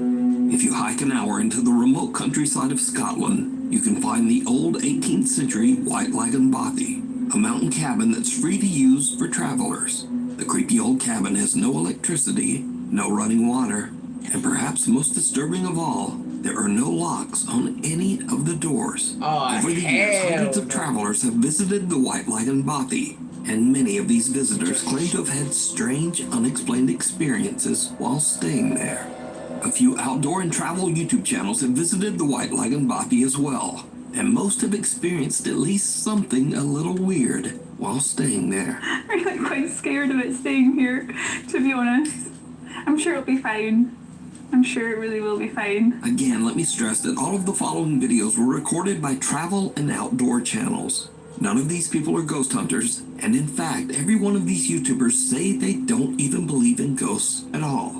If you hike an hour into the remote countryside of Scotland, you can find the old 18th century White Lagan Bothy, a mountain cabin that's free to use for travelers. The creepy old cabin has no electricity, no running water, and perhaps most disturbing of all, there are no locks on any of the doors. Over the years, hundreds of travelers have visited the White Lagan Bothy, and many of these visitors claim to have had strange, unexplained experiences while staying there. A few outdoor and travel YouTube channels have visited the White Lagan Bothy as well, and most have experienced at least something a little weird while staying there. I'm really quite scared about staying here, to be honest. I'm sure it'll be fine. I'm sure it really will be fine. Again, let me stress that all of the following videos were recorded by travel and outdoor channels. None of these people are ghost hunters, and in fact, every one of these YouTubers say they don't even believe in ghosts at all.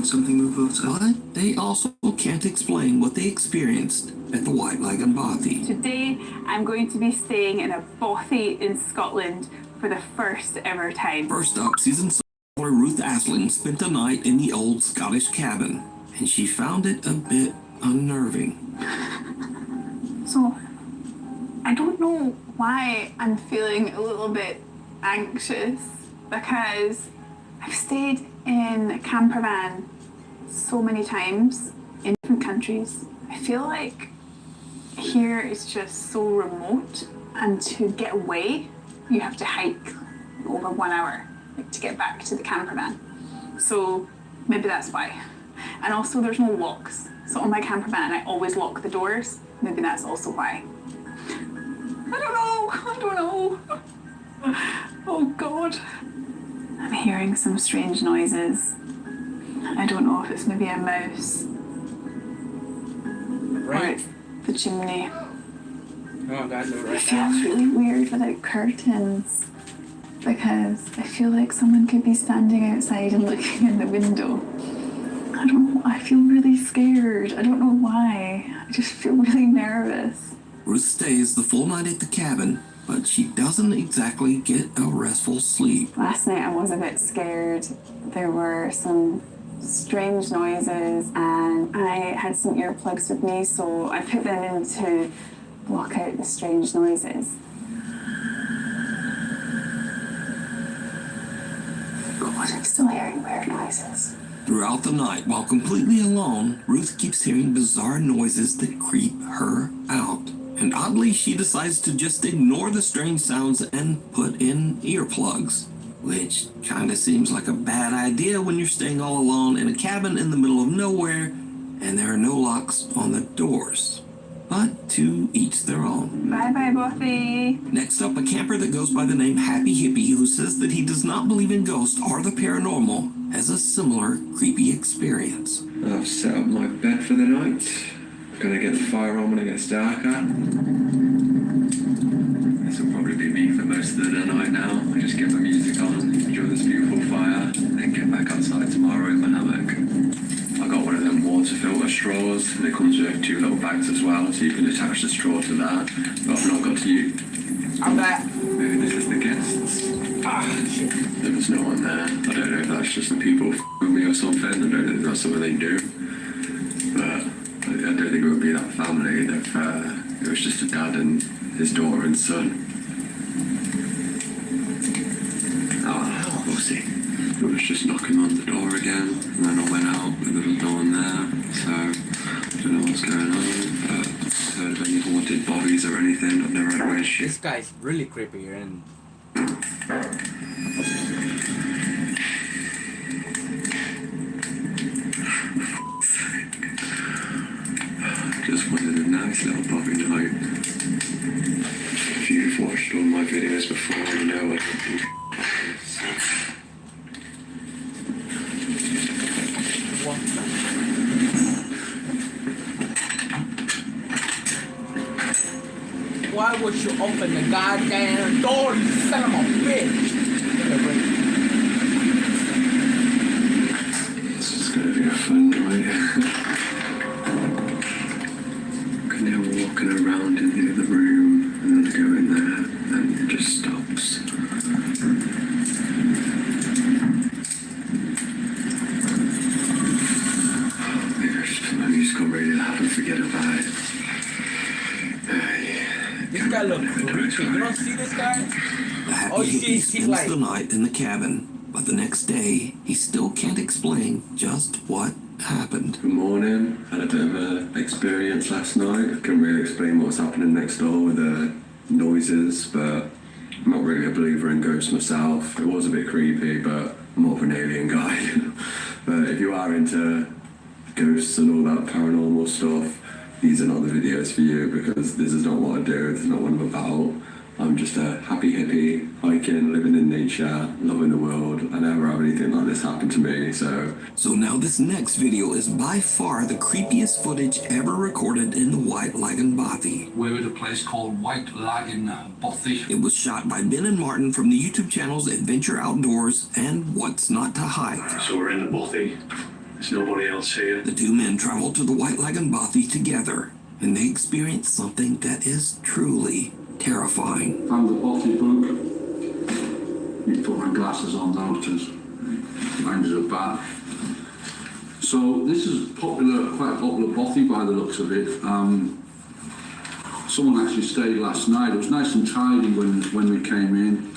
Something move outside. But they also can't explain what they experienced at the White Lagan Bothy. Today, I'm going to be staying in a bothy in Scotland for the first ever time. First up, season 7 Ruth Asling spent the night in the old Scottish cabin, and she found it a bit unnerving. So, I don't know why I'm feeling a little bit anxious, because I've stayed in a camper van so many times in different countries. I feel like here is just so remote, and to get away, you have to hike over 1 hour to get back to the camper van. So maybe that's why. And also there's no locks. So on my camper van, I always lock the doors. Maybe that's also why. I don't know. Oh God. I'm hearing some strange noises. I don't know if it's maybe a mouse. Right. Or the chimney. Oh, God, no, right. It feels really weird without curtains, because I feel like someone could be standing outside and looking in the window. I don't know, I feel really scared. I don't know why. I just feel really nervous. Ruth stays the full night at the cabin, but she doesn't exactly get a restful sleep. Last night I was a bit scared. There were some strange noises and I had some earplugs with me, so I put them in to block out the strange noises. God, I'm still hearing weird noises. Throughout the night, while completely alone, Ruth keeps hearing bizarre noises that creep her out. And oddly, she decides to just ignore the strange sounds and put in earplugs. Which kinda seems like a bad idea when you're staying all alone in a cabin in the middle of nowhere and there are no locks on the doors. But to each their own. Bye-bye, Bothy. Next up, a camper that goes by the name Happy Hippie, who says that he does not believe in ghosts or the paranormal, has a similar creepy experience. I've set up my bed for the night. Gonna get the fire on when it gets darker. This will probably be me for most of the night now. I just get my music on, enjoy this beautiful fire, then get back outside tomorrow in my hammock. I got one of them water filter straws, and it comes with 2 little bags as well, so you can attach the straw to that. But I've not got to use. I'm back. Maybe this is the guests. Shit. There was no one there. I don't know if that's just the people with me or something. I don't know if that's something they do. But I don't think it would be that family if it was just a dad and his daughter and son. Oh, we'll see. It was just knocking on the door again, and then I went out with no one there, so I don't know what's going on, but I've heard of any haunted bodies or anything. I've never had weird shit. This guy's really creepy, and Just wanted a nice little Bobby night. If you've watched all my videos before, you know what I think. why would you open the goddamn door, you son of a bitch? You don't see this guy? The happy Oh, you see, hippie he's spends like- the night in the cabin, but the next day he still can't explain just what happened. Good morning. Had a bit of an experience last night. I couldn't really explain what was happening next door with the noises, but I'm not really a believer in ghosts myself. It was a bit creepy, but I'm more of an alien guy. But if you are into ghosts and all that paranormal stuff, these are not the videos for you, because this is not what I do. This is not what I'm about. I'm just a happy hippie, hiking, living in nature, loving the world. I never have anything like this happen to me, so... So now this next video is by far the creepiest footage ever recorded in the White Lagoon Bothy. We're at a place called White Lagoon Bothy. It was shot by Ben and Martin from the YouTube channels Adventure Outdoors and What's Not to Hike. So we're in the Bothy. There's nobody else here. The two men traveled to the White Lagoon Bothy together, and they experienced something that is truly terrifying. Found the Bothy book. You put my glasses on now because mine is a bat. So this is popular, quite a popular Bothy by the looks of it. Someone actually stayed last night. It was nice and tidy when we came in.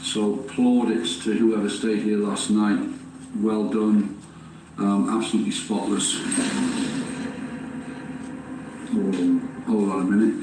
So plaudits to whoever stayed here last night. Well done. Absolutely spotless. Hold on a minute.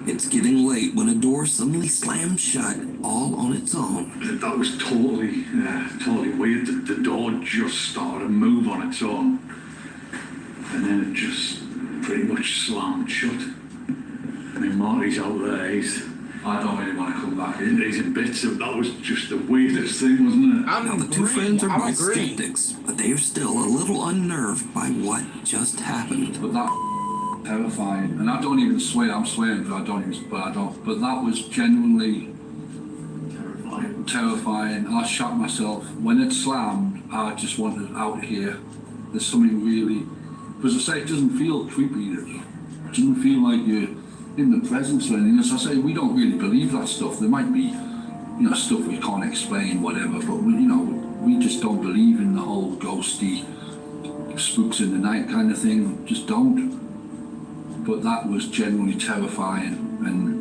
It's getting late when a door suddenly slams shut all on its own. That was totally weird. The door just started to move on its own. And then it just pretty much slammed shut. I mean, Marty's out there. I don't really want to come back in. He's in bits. That was just the weirdest thing, wasn't it? Now the two friends are both skeptics, but they are still a little unnerved by what just happened. But that terrifying, and I don't even swear. I'm swearing, but I don't. But that was genuinely terrifying. I shot myself when it slammed. I just wanted out of here. There's something really, because I say it doesn't feel creepy. It doesn't feel like you're in the presence or anything. As I say, we don't really believe that stuff. There might be, stuff we can't explain, whatever. But we just don't believe in the whole ghosty, spooks in the night kind of thing. Just don't. But that was genuinely terrifying, and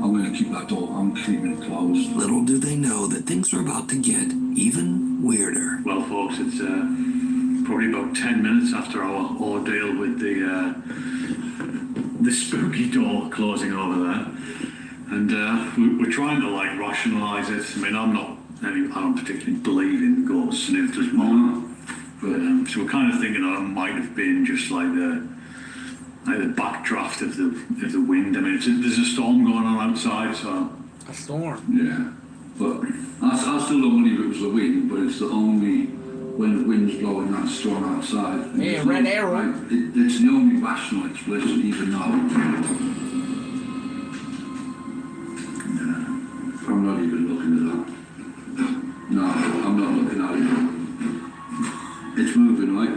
I'm going to keep that door. I'm keeping it closed. Little do they know that things are about to get even weirder. Well, folks, it's probably about 10 minutes after our ordeal with the spooky door closing over there, and we're trying to rationalise it. I mean, I don't particularly believe in ghosts, and it does more. But so we're kind of thinking that it might have been just like the backdraft of the wind. I mean, there's a storm going on outside, so... A storm? Yeah. But I still don't believe it was the wind, but it's the only... When the wind's blowing, that storm outside. Yeah, red arrow. It's the only rational explanation, even now. Yeah. I'm not even looking at that. No, I'm not looking at it. It's moving, right?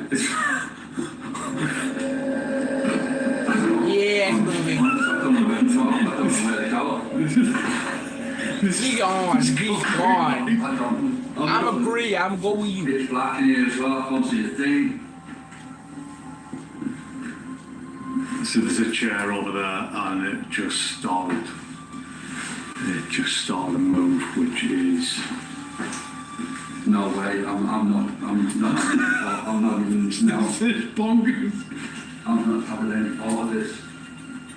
Yeah, it's moving. He's on. I'm agree. I'm go with you. It's black in here as well. I can't see a thing. So there's a chair over there, and it just started to move, which is... No way. I'm not even... No. This is bonkers. I'm not having any part of this.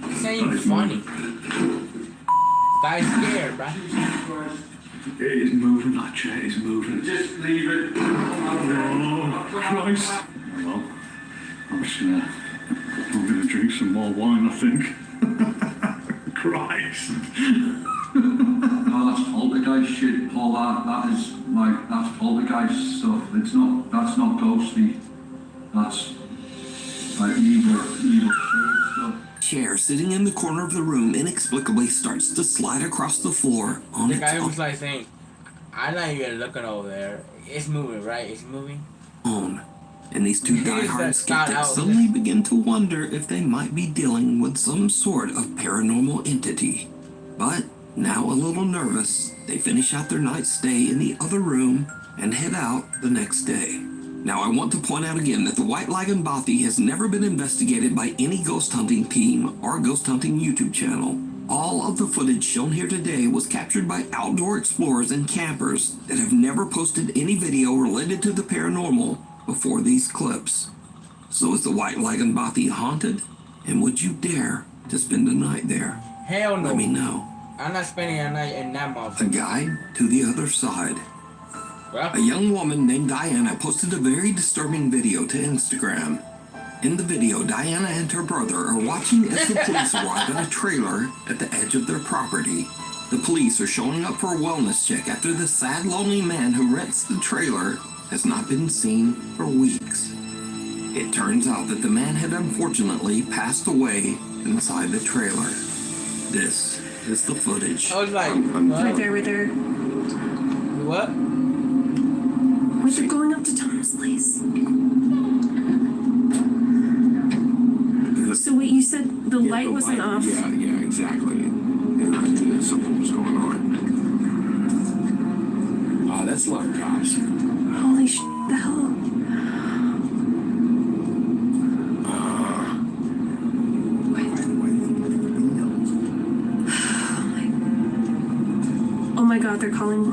This ain't funny. Guy's scared, bro. It is moving, that chair is moving. Just leave it. Oh, Christ. Well, I'm gonna drink some more wine, I think. Christ. No, that's poltergeist shit, Paul. That's poltergeist stuff. That's not ghostly. That's like evil stuff. Chair sitting in the corner of the room inexplicably starts to slide across the floor on The its guy was saying, I'm not even looking over there. It's moving, right? It's moving. own. and these two Here's diehard that Scott skeptics out. suddenly begin to wonder if they might be dealing with some sort of paranormal entity. But now a little nervous, they finish out their night stay in the other room and head out the next day. Now I want to point out again that the White Lagoon Bothy has never been investigated by any ghost hunting team or ghost hunting YouTube channel. All of the footage shown here today was captured by outdoor explorers and campers that have never posted any video related to the paranormal before these clips. So is the White Lagoon Bothy haunted? And would you dare to spend a night there? Hell no. Let me know. I'm not spending a night in that A motherfucker. guide to the other side. Well, A young woman named Diana posted a very disturbing video to Instagram. In the video, Diana and her brother are watching as the police arrive at a trailer at the edge of their property. The police are showing up for a wellness check after the sad, lonely man who rents the trailer has not been seen for weeks. It turns out that the man had unfortunately passed away inside the trailer. This is the footage. I was like, Right there, right there. what? Wait, they're going up to Tom's place. So wait, you said the light wasn't off. Yeah, exactly. And I knew that something was going on. Oh, that's a lot of cops. Holy sh! The hell? Oh my God, they're calling.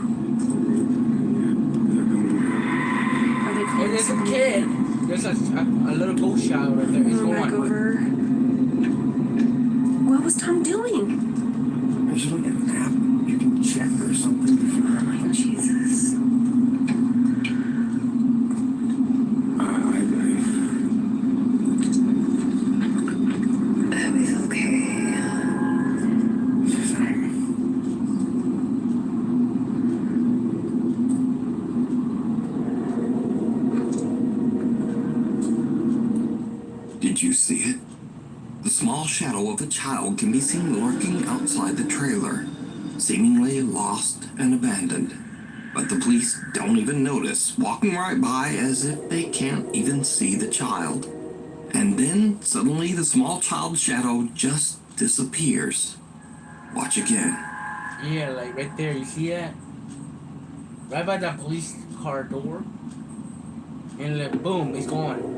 Are they calling? Hey, there's a somebody? kid. There's a little ghost shower right there. He's Going back going. over. What was Tom doing? There's like an app you can check or something. Oh my Jesus. Abby's okay. Did you see it? The small shadow of a child can be seen lurking outside the trailer, seemingly lost and abandoned. But the police don't even notice, walking right by as if they can't even see the child. And then, suddenly, the small child's shadow just disappears. Watch again. Yeah, like right there. You see that? Right by that police car door. And like, boom, it's gone.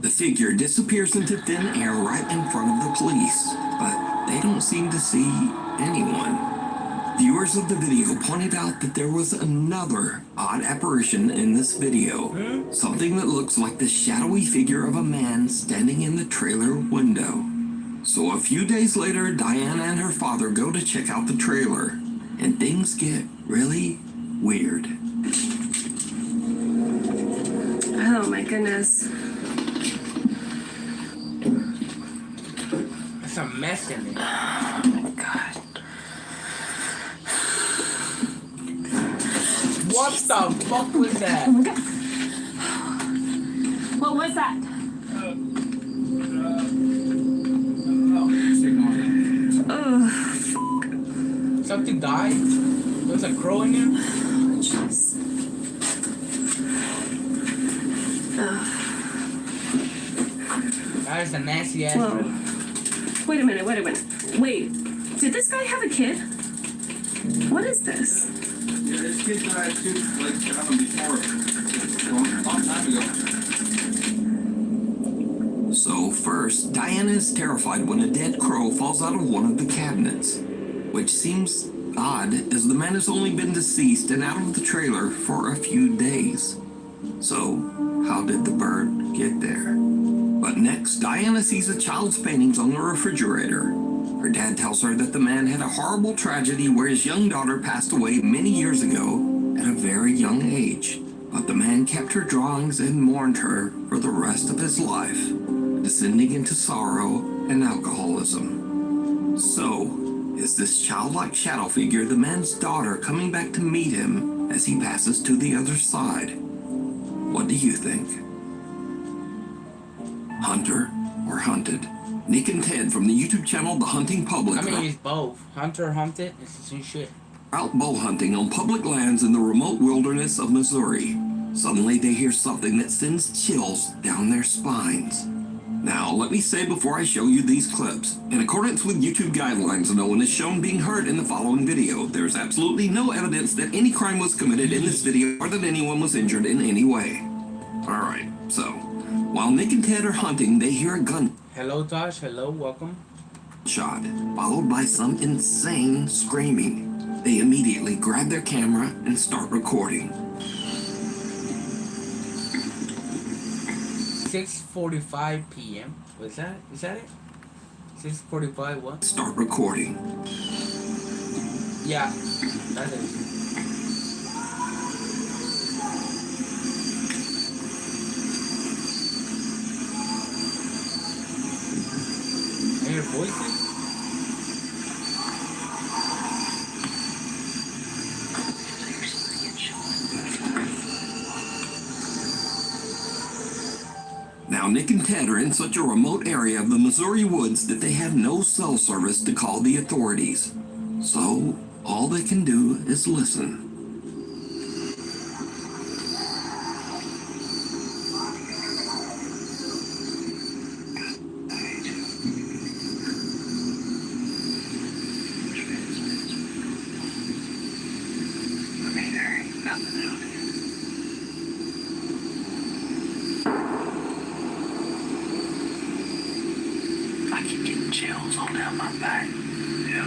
The figure disappears into thin air right in front of the police, but they don't seem to see anyone. Viewers of the video pointed out that there was another odd apparition in this video. Something that looks like the shadowy figure of a man standing in the trailer window. So a few days later, Diana and her father go to check out the trailer, and things get really weird. Oh my goodness. There's a mess in it. Oh my God. What the fuck was that? Oh my God. What was that? Oh, Something died? There's a crow in there? jeez. That is a nasty ass. Whoa. Wait a minute, wait a minute. Wait, did this guy have a kid? What is this? Yeah, this kid died too, like, before. A long time ago. So first, Diana is terrified when a dead crow falls out of one of the cabinets, which seems odd as the man has only been deceased and out of the trailer for a few days. So how did the bird get there? But next, Diana sees a child's paintings on the refrigerator. Her dad tells her that the man had a horrible tragedy where his young daughter passed away many years ago at a very young age. But the man kept her drawings and mourned her for the rest of his life, descending into sorrow and alcoholism. So, is this childlike shadow figure the man's daughter coming back to meet him as he passes to the other side? What do you think? Hunter or hunted? Nick and Ted from the YouTube channel The Hunting Public. I mean, it's both. Hunter hunted. It's the same shit. out bow hunting on public lands in the remote wilderness of Missouri. Suddenly they hear something that sends chills down their spines. Now, let me say before I show you these clips, in accordance with YouTube guidelines, no one is shown being hurt in the following video. There is absolutely no evidence that any crime was committed in this video or that anyone was injured in any way. Alright, so, while Nick and Ted are hunting, they hear a gun. Hello, Tosh. Hello, welcome. Shot, followed by some insane screaming. They immediately grab their camera and start recording. 6:45 p.m. Is that it? 6:45 what? Start recording. Yeah, that is. I hear voices. Now, Nick and Ted are in such a remote area of the Missouri woods that they have no cell service to call the authorities. So, all they can do is listen. I keep getting chills all down my back. Yeah.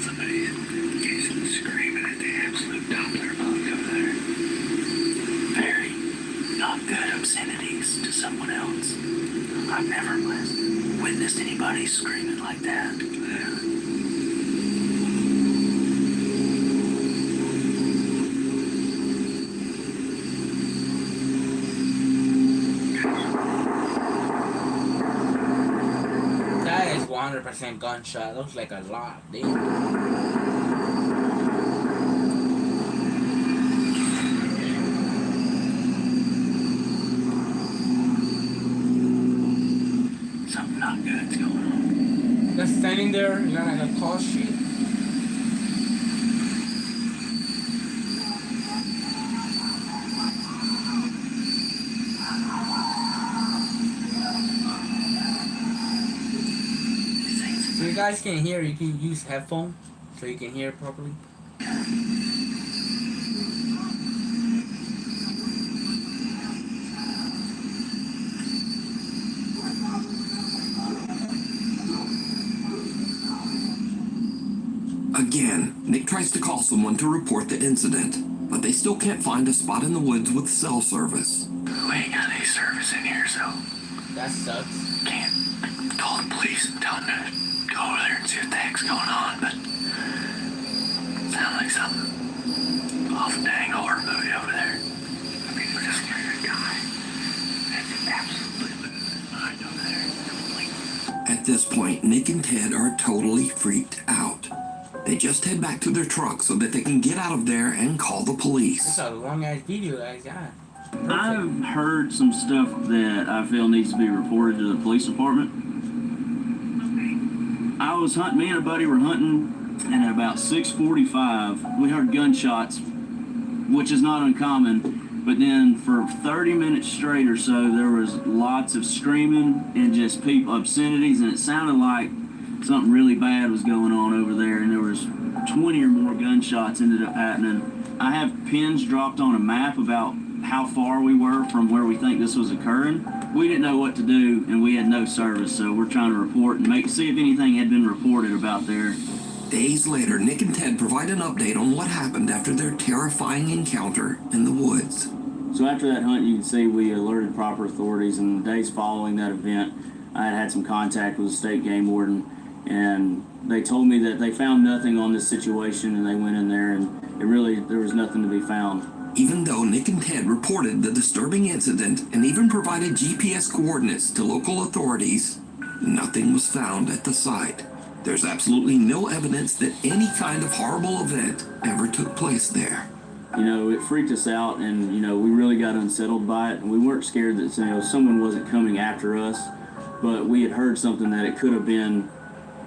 Somebody is screaming at the absolute top of their lungs over there. Very not good obscenities to someone else. I've never witnessed anybody screaming like that. Yeah. That is 100% gunshot. Looks like a lot, dude. Something not good's going on. Just standing there, you're gonna call shit. So you guys can hear, you can use headphone so you can hear it properly. Again, Nick tries to call someone to report the incident, but they still can't find a spot in the woods with cell service. We ain't got any service in here, so That sucks. can't call the police and tell them to go over there and see what the heck's going on, but sounds like something off a dang horror movie over there. I mean, we're just scared of a guy that's absolutely losing his mind over there. Completely. At this point, Nick and Ted are totally freaked out. They just head back to their truck so that they can get out of there and call the police. It's a long ass video that I got. I've heard some stuff that I feel needs to be reported to the police department. I was hunting, me and a buddy were hunting, and at about 6:45, we heard gunshots, which is not uncommon, but then for 30 minutes straight or so, there was lots of screaming and just people, obscenities, and it sounded like something really bad was going on over there, and there was 20 or more gunshots ended up happening. I have pins dropped on a map about how far we were from where we think this was occurring. We didn't know what to do, and we had no service, so we're trying to report and see if anything had been reported about there. Days later, Nick and Ted provide an update on what happened after their terrifying encounter in the woods. So after that hunt, you can see we alerted proper authorities, and the days following that event, I had some contact with the state game warden, and they told me that they found nothing on this situation, and they went in there, and there was nothing to be found. Even though Nick and Ted reported the disturbing incident and even provided GPS coordinates to local authorities, nothing was found at the site. There's absolutely no evidence that any kind of horrible event ever took place there. You know, it freaked us out, and, you know, we really got unsettled by it, and we weren't scared that, you know, someone wasn't coming after us, but we had heard something that it could have been,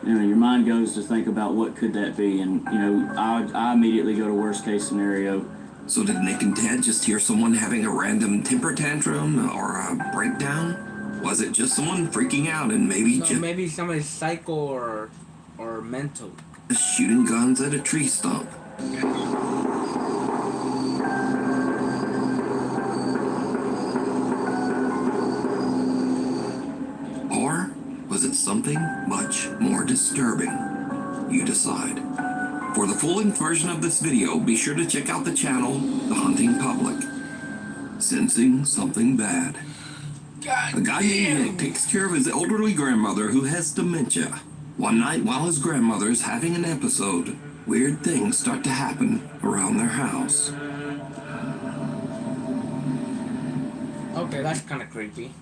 your mind goes to think about what could that be, and I immediately go to worst case scenario. So did Nick and Ted just hear someone having a random temper tantrum or a breakdown? Was it just someone freaking out and maybe somebody's psycho or mental? Just shooting guns at a tree stump? Or was it something much more disturbing? You decide. For the full-length version of this video, be sure to check out the channel, The Hunting Public. Sensing something bad. A guy named Nick takes care of his elderly grandmother who has dementia. One night while his grandmother is having an episode, weird things start to happen around their house. Okay, that's kind of creepy.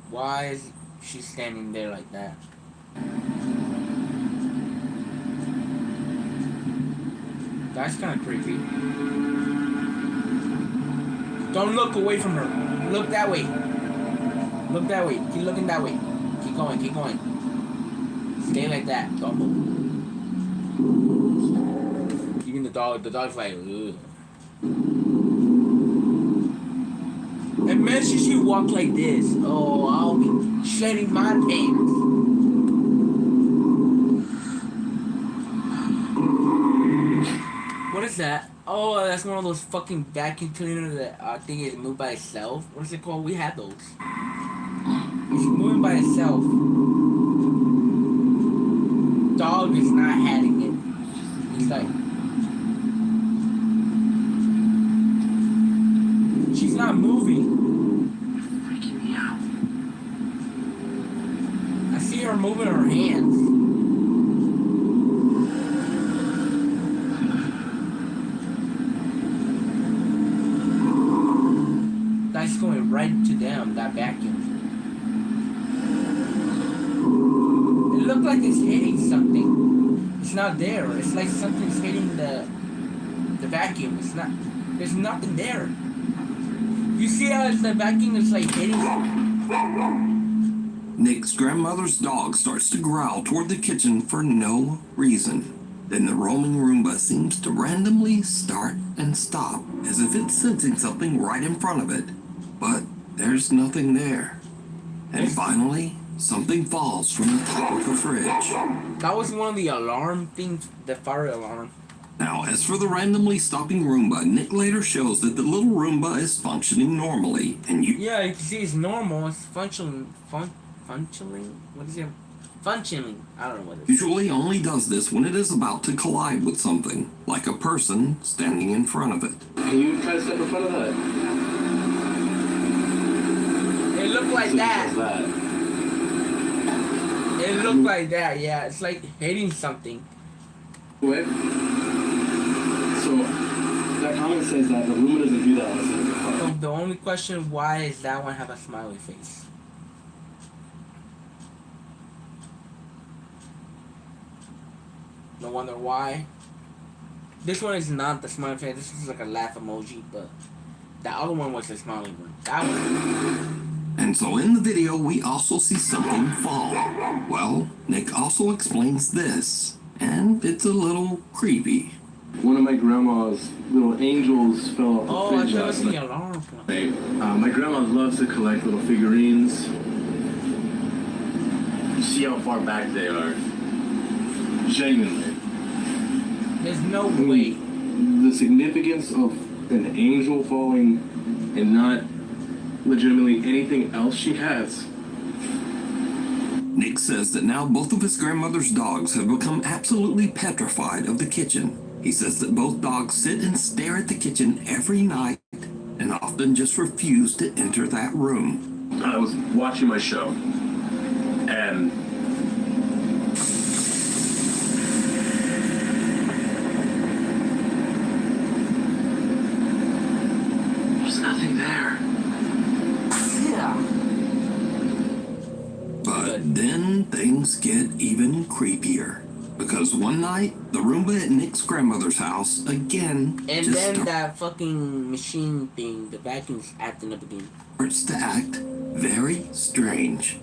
Why is she standing there like that? That's kind of creepy. Don't look away from her. Look that way. Look that way. Keep looking that way. Keep going. Keep going. Stay like that. Don't move. Even the dog's like, ugh. Imagine she walked like this. Oh, I'll be shedding my pants. What is that? Oh, that's one of those fucking vacuum cleaners that I think it moved by itself. What is it called? We had those. It's moving by itself. Dog is not having it. He's like, she's not moving. Freaking me out. I see her moving her hands. That's going right to them, that vacuum. It looked like it's hitting something. It's not there. It's like something's hitting the vacuum. It's not. There's nothing there. You see how the vacuum is like hitting something? Nick's grandmother's dog starts to growl toward the kitchen for no reason. Then the roaming Roomba seems to randomly start and stop, as if it's sensing something right in front of it. But there's nothing there. And finally, something falls from the top of the fridge. That was one of the alarm things, the fire alarm. Now, as for the randomly stopping Roomba, Nick later shows that the little Roomba is functioning normally, and Yeah, you can see it's normal. It's functioning. Functioning? What is it? Functioning. I don't know what it is. usually only does this when it is about to collide with something, like a person standing in front of it. Can you try to step in front of that? It looked like that. It looked like that, yeah. It's like hitting something. Wait. So, that comment says that the Roomba doesn't do that unless it's in the car. So the only question, why does that one have a smiley face? No wonder why. This one is not the smiley face. This is like a laugh emoji, but the other one was the smiling one. That one. And so in the video, we also see something fall. Well, Nick also explains this, and it's a little creepy. One of my grandma's little angels fell off the Oh, I fridge thought it last was the night. alarm clock. My grandma loves to collect little figurines. You see how far back they are. Genuinely. There's no way. The significance of an angel falling and not legitimately anything else she has. Nick says that now both of his grandmother's dogs have become absolutely petrified of the kitchen. He says that both dogs sit and stare at the kitchen every night and often just refuse to enter that room. I was watching my show and there's nothing there. Yeah. But then things get even creepier. Because one night, the Roomba at Nick's grandmother's house again And just then that fucking machine thing, the vacuum's acting up again. starts to act very strange.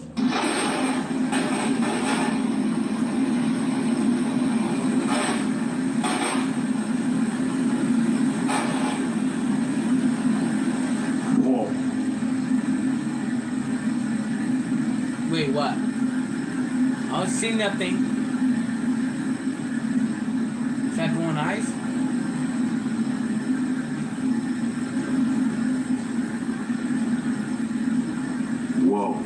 Wait, what? I don't see nothing. Is that going eyes? Whoa.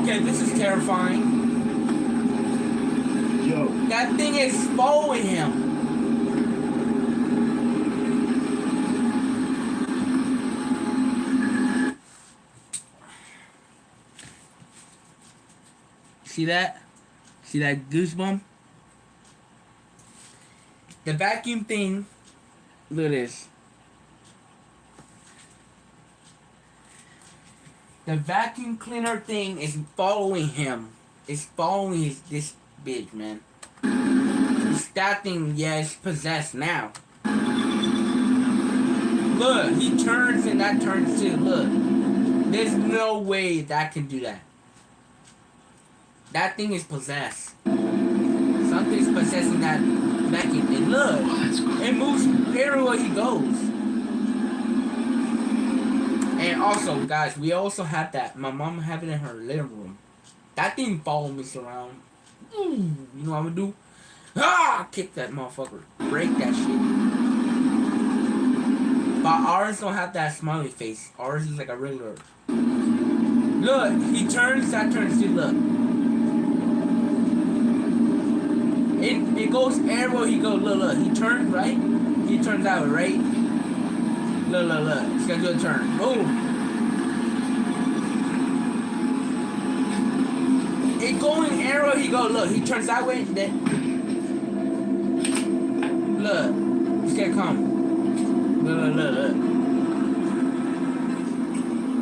Okay, this is terrifying. Yo. That thing is following him. See that? See that goosebump? The vacuum thing. Look at this. The vacuum cleaner thing is following him. It's following this bitch, man. That thing, yeah, it's possessed now. Look, he turns and that turns too. Look. There's no way that can do that. That thing is possessed. Something's possessing that vacuum. And look, it moves everywhere he goes. And also, guys, we also have that. My mom have it in her living room. That thing follow me around. You know what I'm gonna do? Ah! Kick that motherfucker. Break that shit. But ours don't have that smiley face. Ours is like a regular. Look, he turns, that turns to look. It goes everywhere he goes. Look, he turns, right? He turns out, right? Look. It's gonna do a turn. Boom. It going arrow, he go, look, he turns that way, then. Look. It's gonna come. Look.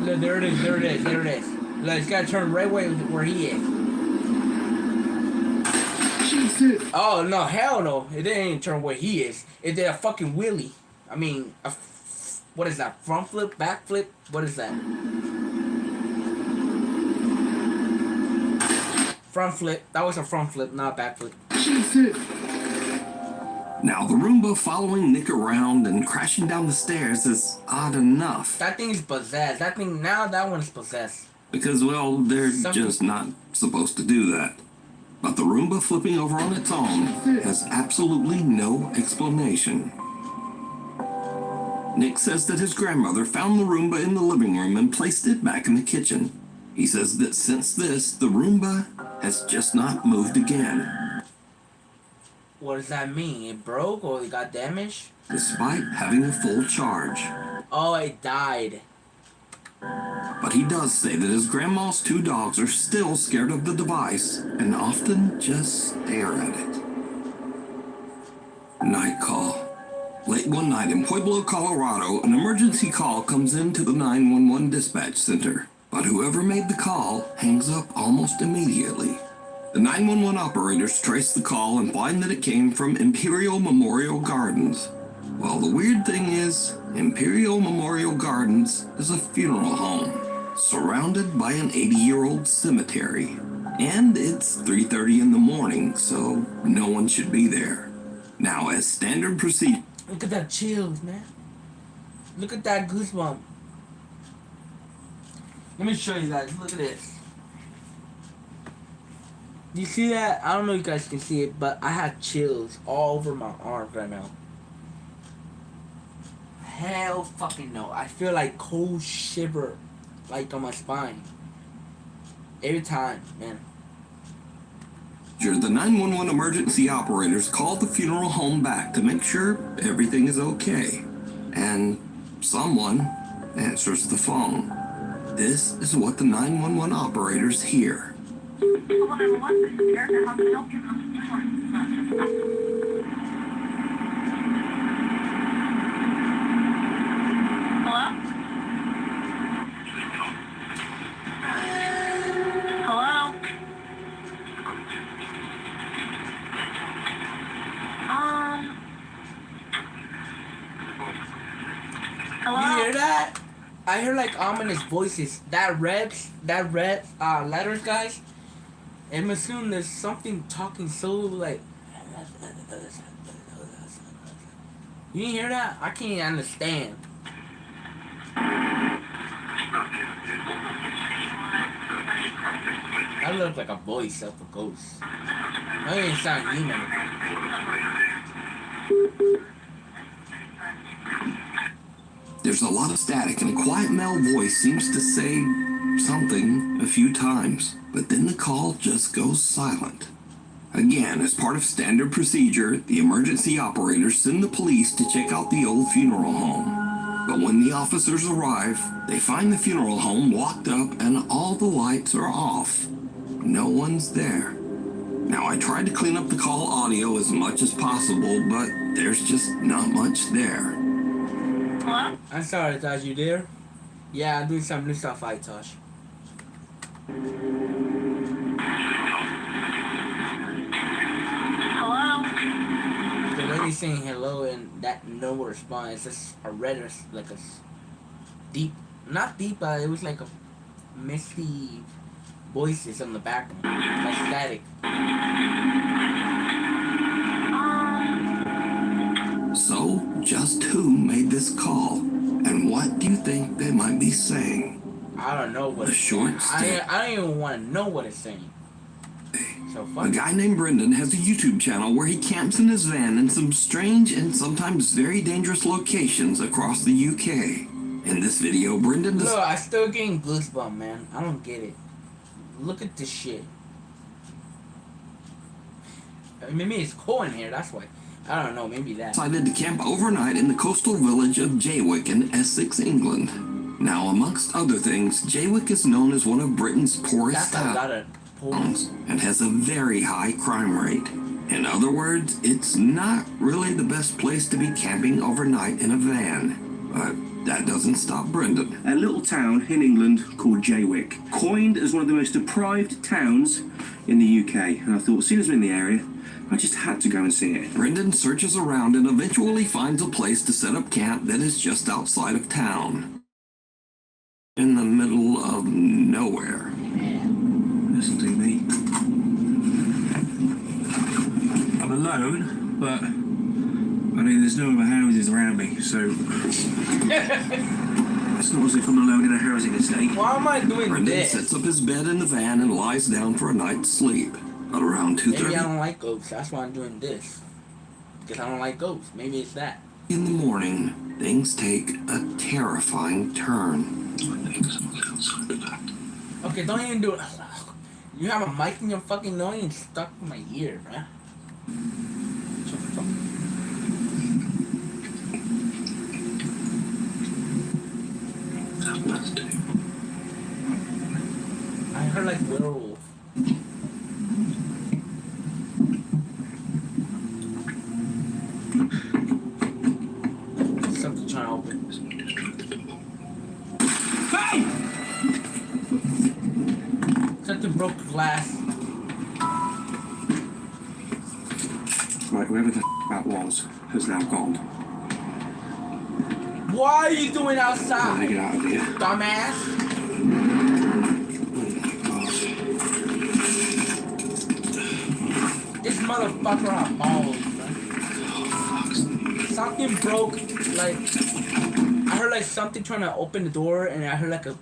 Look, there it is. Look, it's gotta turn right way where he is. Jesus. Oh, no, hell no. It didn't turn where he is. It did a fucking wheelie. I mean, what is that? Front flip? Back flip? What is that? Front flip. That was a front flip, not a back flip. Jesus. Now, the Roomba following Nick around and crashing down the stairs is odd enough. That thing is possessed. That thing, now that one's possessed. Because, well, they're just not supposed to do that. But the Roomba flipping over on its own has absolutely no explanation. Nick says that his grandmother found the Roomba in the living room and placed it back in the kitchen. He says that since this, the Roomba has just not moved again. What does that mean? It broke or it got damaged? Despite having a full charge. Oh, it died. But he does say that his grandma's two dogs are still scared of the device and often just stare at it. Night call. Late one night in Pueblo, Colorado, an emergency call comes into the 911 dispatch center. But whoever made the call hangs up almost immediately. The 911 operators trace the call and find that it came from Imperial Memorial Gardens. Well, the weird thing is, Imperial Memorial Gardens is a funeral home, surrounded by an 80-year-old cemetery. And it's 3:30 in the morning, so no one should be there. Now, as standard procedure... Look at that chills, man. Look at that goosebump. Let me show you guys. Look at this. You see that? I don't know if you guys can see it, but I have chills all over my arms right now. Hell fucking no. I feel like cold shiver like on my spine. Every time, man. The 911 emergency operators called the funeral home back to make sure everything is okay. And someone answers the phone. This is what the 911 operators hear. You hear that? I hear like ominous voices. That red letters, guys. I'm assuming there's something talking so like. You didn't hear that? I can't understand. That looked like a voice of a ghost. That didn't sound human. There's a lot of static, and a quiet male voice seems to say something a few times, but then the call just goes silent. Again, as part of standard procedure, the emergency operators send the police to check out the old funeral home. But when the officers arrive, they find the funeral home locked up and all the lights are off. No one's there. Now, I tried to clean up the call audio as much as possible, but there's just not much there. Hello? I'm sorry, Tosh, you there? Yeah, I'm doing some new stuff, Tosh. Hello? The lady saying hello and that no response. It's just a red, like a deep, not deep, but it was like a misty voices on the background, like static. So, just who made this call? And what do you think they might be saying? I don't know what A it's short saying. I don't even want to know what it's saying. So A fuck. guy named Brendan has a YouTube channel where he camps in his van in some strange and sometimes very dangerous locations across the UK. In this video, Brendan Look, I still getting goosebumps, man. I don't get it. Look at this shit. Maybe it's cold in here, that's why. I don't know, maybe that. decided to camp overnight in the coastal village of Jaywick in Essex, England. Now, amongst other things, Jaywick is known as one of Britain's poorest That's a lot of towns and has a very high crime rate. In other words, it's not really the best place to be camping overnight in a van. But that doesn't stop Brendan. A little town in England called Jaywick, coined as one of the most deprived towns in the UK. And I thought, as soon as I'm in the area, I just had to go and see it. Brendan searches around and eventually finds a place to set up camp that is just outside of town. In the middle of nowhere. Listen to me. I'm alone, but I mean, there's no other houses around me, so it's not as if I'm alone in a housing estate. Why am I doing Brendan this? sets up his bed in the van and lies down for a night's sleep. At around Maybe I 2:30 don't like ghosts. That's why I'm doing this. Because I don't like ghosts. Maybe it's that. in the morning, things take a terrifying turn. Okay, don't even do it. You have a mic in your fucking nose and stuck in my ear, bruh. So fuck. I heard like werewolf. Something trying to open. Hey! Something broke glass. Right, whoever the that was has now gone. What are you doing outside? Let me get out of here. Dumbass. This motherfucker have balls, man. Something broke, like, I heard like something trying to open the door and I heard like a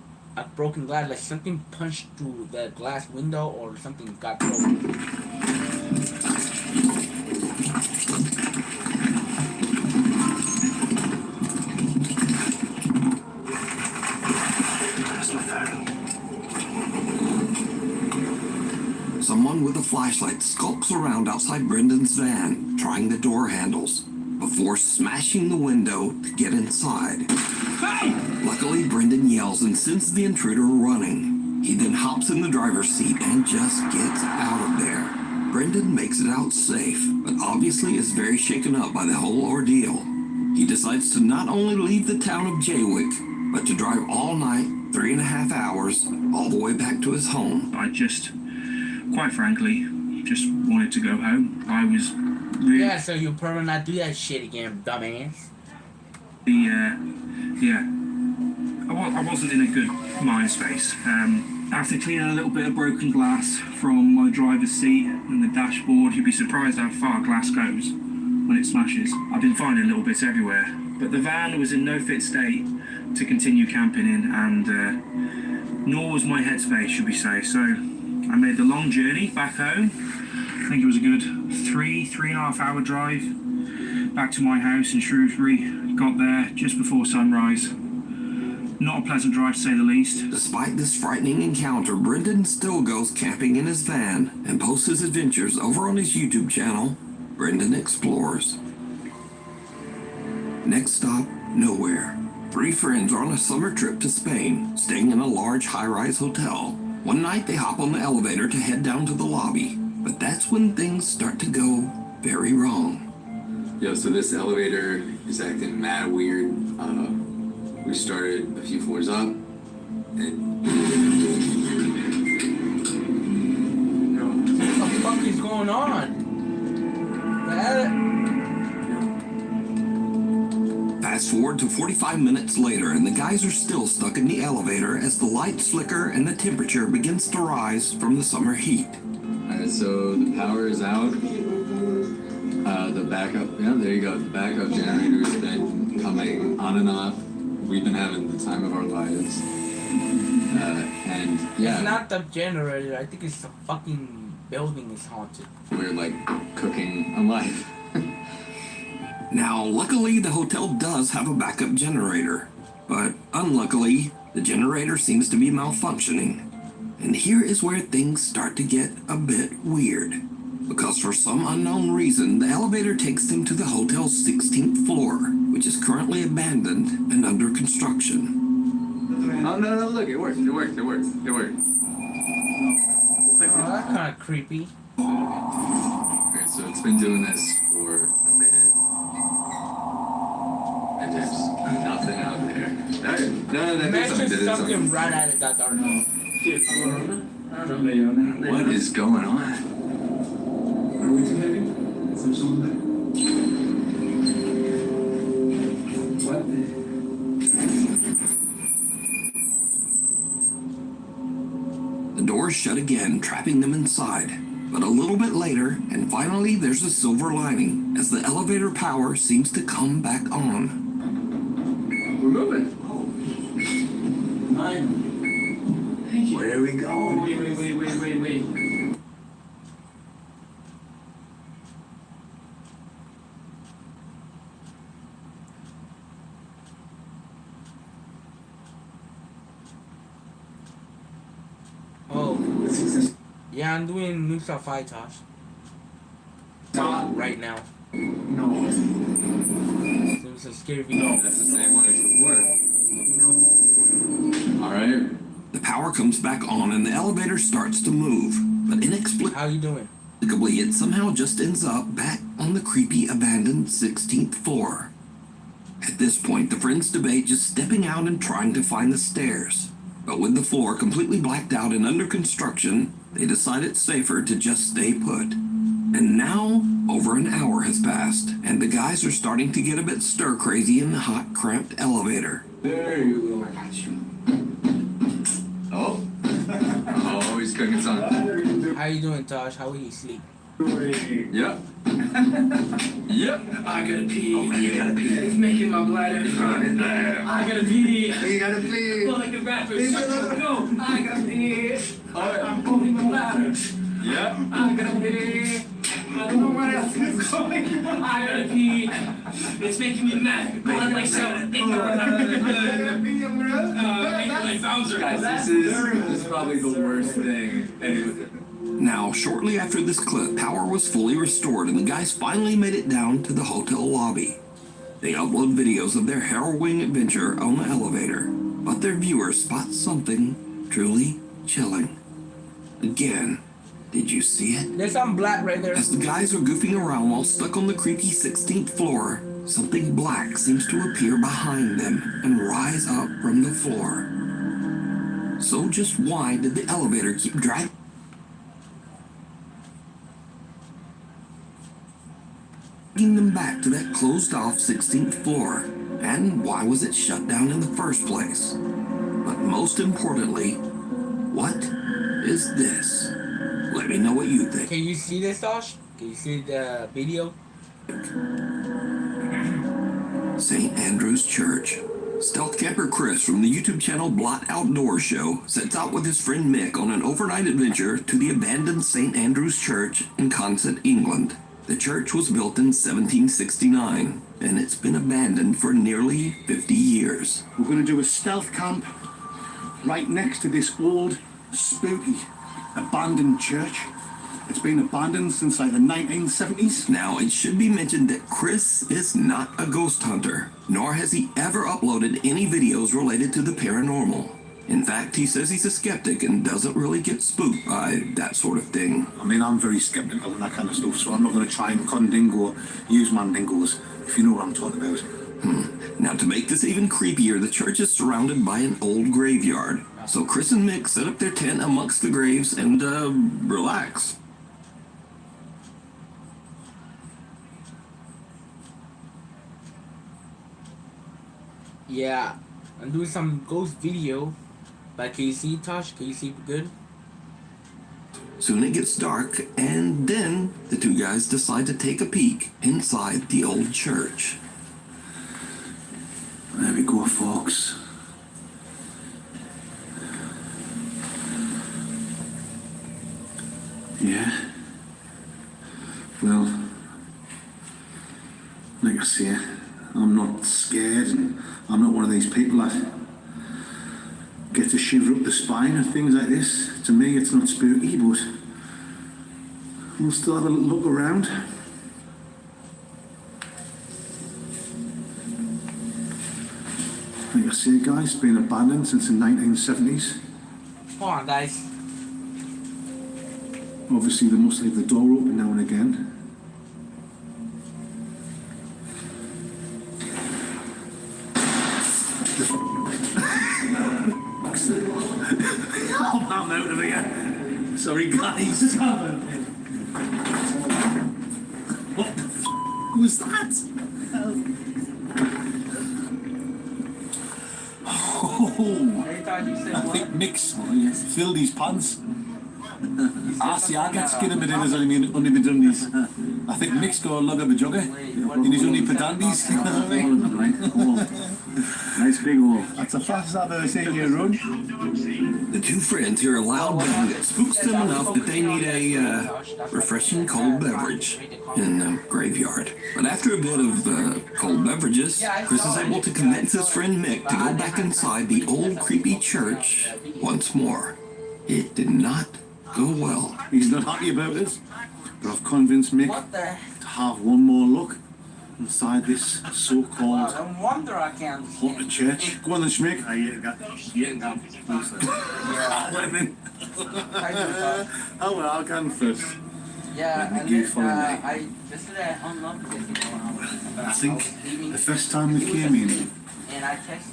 broken glass, like something punched through the glass window or something got broken. Someone with a flashlight skulks around outside Brendan's van, trying the door handles, before smashing the window to get inside. Hey! Luckily, Brendan yells and sends the intruder running. He then hops in the driver's seat and just gets out of there. Brendan makes it out safe, but obviously is very shaken up by the whole ordeal. He decides to not only leave the town of Jaywick, but to drive all night, 3.5 hours, all the way back to his home. I just, quite frankly, just wanted to go home. I was really... Yeah, so you'll probably not do that shit again, dumbass. I wasn't in a good mind space. After cleaning a little bit of broken glass from my driver's seat and the dashboard, you'd be surprised how far glass goes when it smashes. I've been finding little bits everywhere, but the van was in no fit state to continue camping in, and nor was my headspace, should we say. So I made the long journey back home. I think it was a good 3.5 hour drive back to my house in Shrewsbury. Got there just before sunrise. Not a pleasant drive, to say the least. Despite this frightening encounter, Brendan still goes camping in his van and posts his adventures over on his YouTube channel, Brendan Explores. Next stop, nowhere. 3 friends are on a summer trip to Spain, staying in a large high-rise hotel. One night they hop on the elevator to head down to the lobby, but that's when things start to go very wrong. Yo, so this elevator is acting mad weird. We started a few floors up, and What the fuck is going on? Fast forward to 45 minutes later, and the guys are still stuck in the elevator as the lights flicker and the temperature begins to rise from the summer heat. alright, so the power is out. The backup, yeah, there you go. The backup generator's been coming on and off. We've been having the time of our lives. And yeah. It's not the generator. I think it's the fucking building is haunted. We're like cooking on life. Now, luckily, the hotel does have a backup generator, but unluckily, the generator seems to be malfunctioning. And here is where things start to get a bit weird, because for some unknown reason, the elevator takes them to the hotel's 16th floor, which is currently abandoned and under construction. Oh, no, look, it works. Oh, that's kind of creepy. Okay, so it's been doing this for a minute. And there's nothing out there. No, that Imagine did something right out of that dark hole. What is going on? The doors shut again, trapping them inside. But a little bit later, and finally there's a silver lining, as the elevator power seems to come back on. We're moving. Where are we going? Wait. Oh. Yeah, I'm doing New Stuff Tosh. Right now. No. So it's a scary video. That's the same one as before. Alright. The power comes back on and the elevator starts to move, but inexplicably, how you doing? It somehow just ends up back on the creepy abandoned 16th floor. At this point, the friends debate just stepping out and trying to find the stairs. But with the floor completely blacked out and under construction, they decide it's safer to just stay put. And now, over an hour has passed, and the guys are starting to get a bit stir-crazy in the hot, cramped elevator. There you go. I got you. Oh, he's cooking something. How you doing, Tosh? How will you sleep? Yep. Yep. I gotta pee. Oh, you gotta pee. It's making my bladder. I gotta pee. You gotta pee. Well, like the rappers. No, I gotta pee. I'm pulling my bladder. Yep. I gotta pee. I don't know where else is going. I gotta pee. It's making me mad. Blood like soda. I gotta pee, bro. Like Bowser. Guys, this is probably the worst thing. Now, shortly after this clip, power was fully restored and the guys finally made it down to the hotel lobby. They upload videos of their harrowing adventure on the elevator, but their viewers spot something truly chilling. Again, did you see it? There's some black right there. As the guys are goofing around while stuck on the creepy 16th floor, something black seems to appear behind them and rise up from the floor. So just why did the elevator keep dragging? taking them back to that closed-off 16th floor. And why was it shut down in the first place? But most importantly, what is this? Let me know what you think. Can you see this, Tosh? Can you see the video? St. Andrew's Church. Stealth camper Chris from the YouTube channel Blot Outdoor Show sets out with his friend Mick on an overnight adventure to the abandoned St. Andrew's Church in Consett, England. The church was built in 1769, and it's been abandoned for nearly 50 years. We're going to do a stealth camp right next to this old, spooky, abandoned church. It's been abandoned since like the 1970s. Now, it should be mentioned that Chris is not a ghost hunter, nor has he ever uploaded any videos related to the paranormal. In fact, he says he's a skeptic and doesn't really get spooked by that sort of thing. I mean, I'm very skeptical and that kind of stuff, so I'm not going to try and condingo or use mandingos, if you know what I'm talking about. Now, to make this even creepier, the church is surrounded by an old graveyard. So Chris and Mick set up their tent amongst the graves and, relax. Yeah, I'm doing some ghost video. But can you see, Tosh? Can you see good? Soon it gets dark, and then the two guys decide to take a peek inside the old church. There we go, folks. Yeah. Well, like I say, I'm not scared, and I'm not one of these people that get a shiver up the spine and things like this. To me, it's not spooky, but we'll still have a look around. Like I say, guys, it's been abandoned since the 1970s. Come on, guys. Obviously, they must leave the door open now and again. Oh, I'm out of here. Sorry, guys. What the f was that? Oh, I think Mick's filled his pants. I get skin of my dinners on my undies. I think Mick's got a lug of a jugger in his undy padandies. You know what I mean? Nice big hole. That's the fastest I've ever seen you run. The two friends hear a loud bang that spooks them enough that they need a refreshing cold beverage in the graveyard. But after a bit of cold beverages, Chris is able to convince his friend Mick to go back inside the old creepy church once more. It did not go well. He's not happy about this, but I've convinced Mick to have one more look inside this so-called No wonder I can't. haunted church. Go on then, Schmick. Oh well, I'll go first. Yeah, and then I yesterday I unlocked this. I think the first time we came in,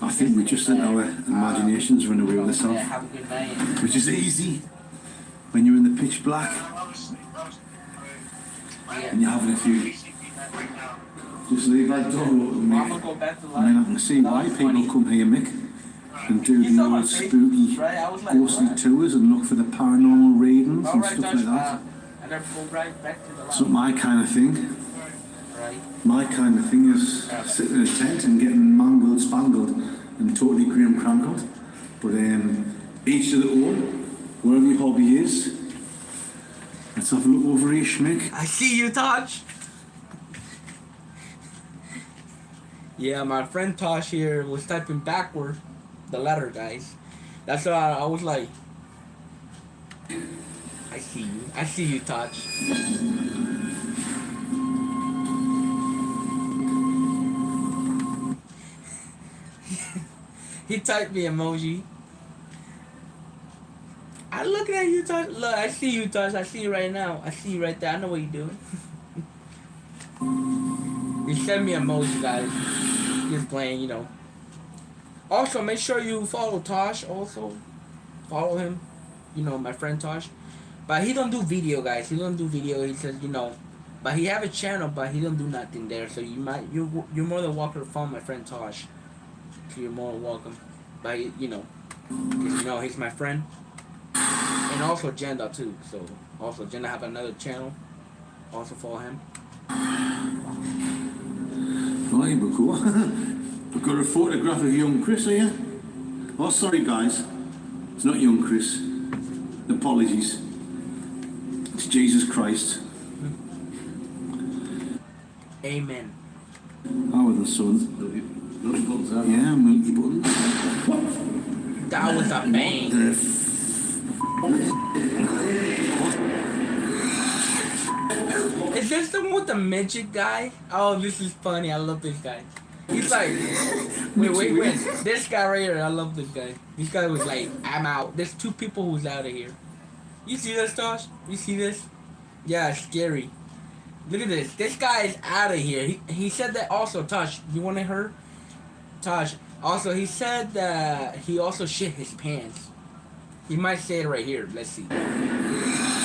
I think we just let our imaginations run away with us off, have a good night. which is easy when you're in the pitch black and you're having a few. Just leave that door open, Mick. I mean, I can see why people come here, Mick, and do the old spooky, ghostly tours and look for the paranormal readings and stuff like that. It's not my kind of thing. My kind of thing is sitting in a tent and getting mangled, spangled, and totally grim crankled. But each to their own, wherever your hobby is. Let's have a look over here, Schmick. I see you, Tosh. Yeah, my friend Tosh here was typing backward the letter, guys. That's why I was like, I see you, Tosh. He typed me emoji. I'm looking at you, Tosh. Look, I see you, Tosh. I see you right now. I see you right there. I know what you're doing. He sent me emoji, guys. He's playing, you know. Also, make sure you follow Tosh. Also, follow him. You know, my friend Tosh. But he don't do video, guys. He don't do video. He says, you know, But he have a channel, but he don't do nothing there. So you're more than welcome to follow my friend Tosh. So you're more than welcome. But you know, 'cause, you know he's my friend, and also Jenda too. So also Jenda have another channel. Also follow him. Right, we're cool. We've got a photograph of young Chris here. Oh, sorry guys, it's not young Chris. Apologies. It's Jesus Christ. Amen. How are the sons? Yeah, multi buttons. That was a bang. Is this the one with the midget guy? Oh, this is funny. I love this guy. He's like, wait. This guy right here, I love this guy. This guy was like, I'm out. There's two people who's out of here. You see this, Tosh? You see this? Yeah, it's scary. Look at this. This guy is out of here. He said that also, Tosh. You want to hear? Tosh. Also, he said that he also shit his pants. He might say it right here. Let's see.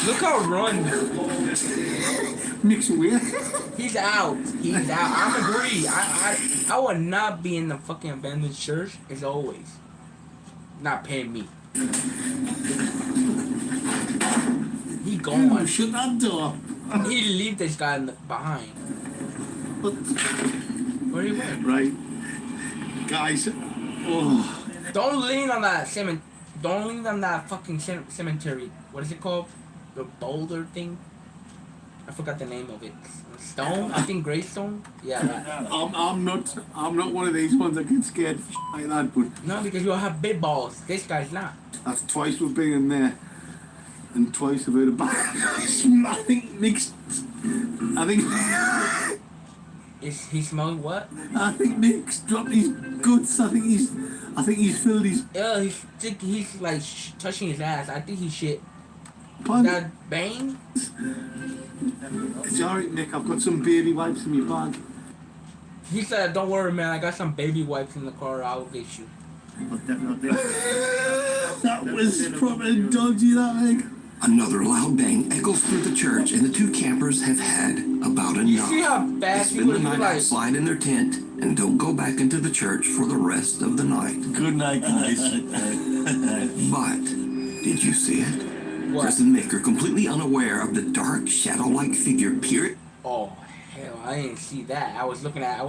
Look how run. Mix it weird. He's out. He's out. I agree. I would not be in the fucking abandoned church as always. Not paying me. He gone. Shut that door. He leave this guy behind. Where he went? Right. Guys. Oh. Don't lean on that cement. Don't lean on that fucking cemetery. What is it called? The boulder thing? I forgot the name of it. Stone? I think Greystone? Yeah, that. I'm not one of these ones that get scared like that, but no, because you have big balls. This guy's not. That's twice we've been in there. And twice I've heard about I think Nick's He smelling what? I think Nick's dropped his guts. I think he's filled his. Yeah, he's like touching his ass. I think he shit. Pardon? That bang? It's alright, Nick. I've got some baby wipes in my bag. He said, "Don't worry, man. I got some baby wipes in the car. I'll get you." That was proper dodgy, that egg. Another loud bang echoes through the church, and the two campers have had about enough. You see how They fast he spend the was night like? outside in their tent and don't go back into the church for the rest of the night. Good night, guys. But did you see it? What? Chris and Mick are completely unaware of the dark, shadow-like figure peering Oh hell, I didn't see that. I was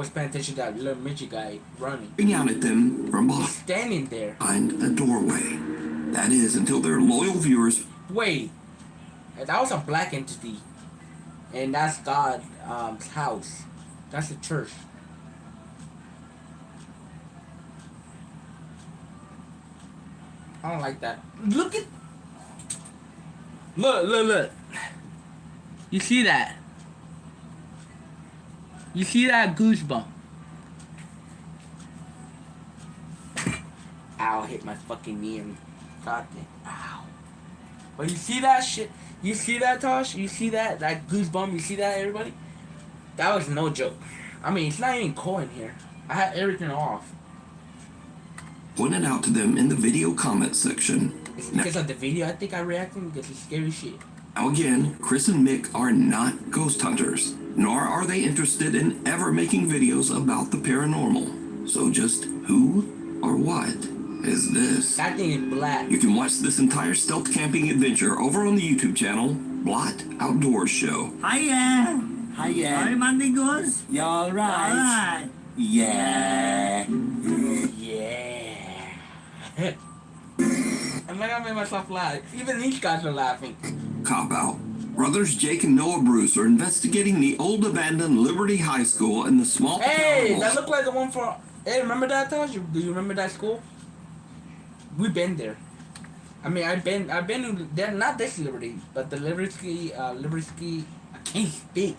paying attention to that little midget guy running. out at them from He's standing there. behind a doorway. That is until their loyal viewers Wait, that was a black entity, and that's God's house. That's the church. I don't like that. Look. You see that? You see that goosebump? Ow, hit my fucking knee and goddamn. Ow. But you see that shit? You see that, Tosh? You see that? That goosebump? You see that, everybody? That was no joke. I mean, it's not even cold in here. I had everything off. pointed out to them in the video comment section. It's because of the video I think I reacted because it's scary shit. Now again, Chris and Mick are not ghost hunters, nor are they interested in ever making videos about the paranormal. So just who or what is this? That thing is black. You can watch this entire stealth camping adventure over on the YouTube channel, Blot Outdoors Show. Hiya! Hiya! Hi, Mandigos. You alright? Alright. Yeah. Yeah. I'm not gonna make myself laugh. Even these guys are laughing. Cop out. Brothers Jake and Noah Bruce are investigating the old abandoned Liberty High School in the small Hey, town. that looked like the one for. Hey, remember that, Tosh? Do you remember that school? We've been there. I mean, I've been there. Not this Liberty, but the Liberty. I can't speak.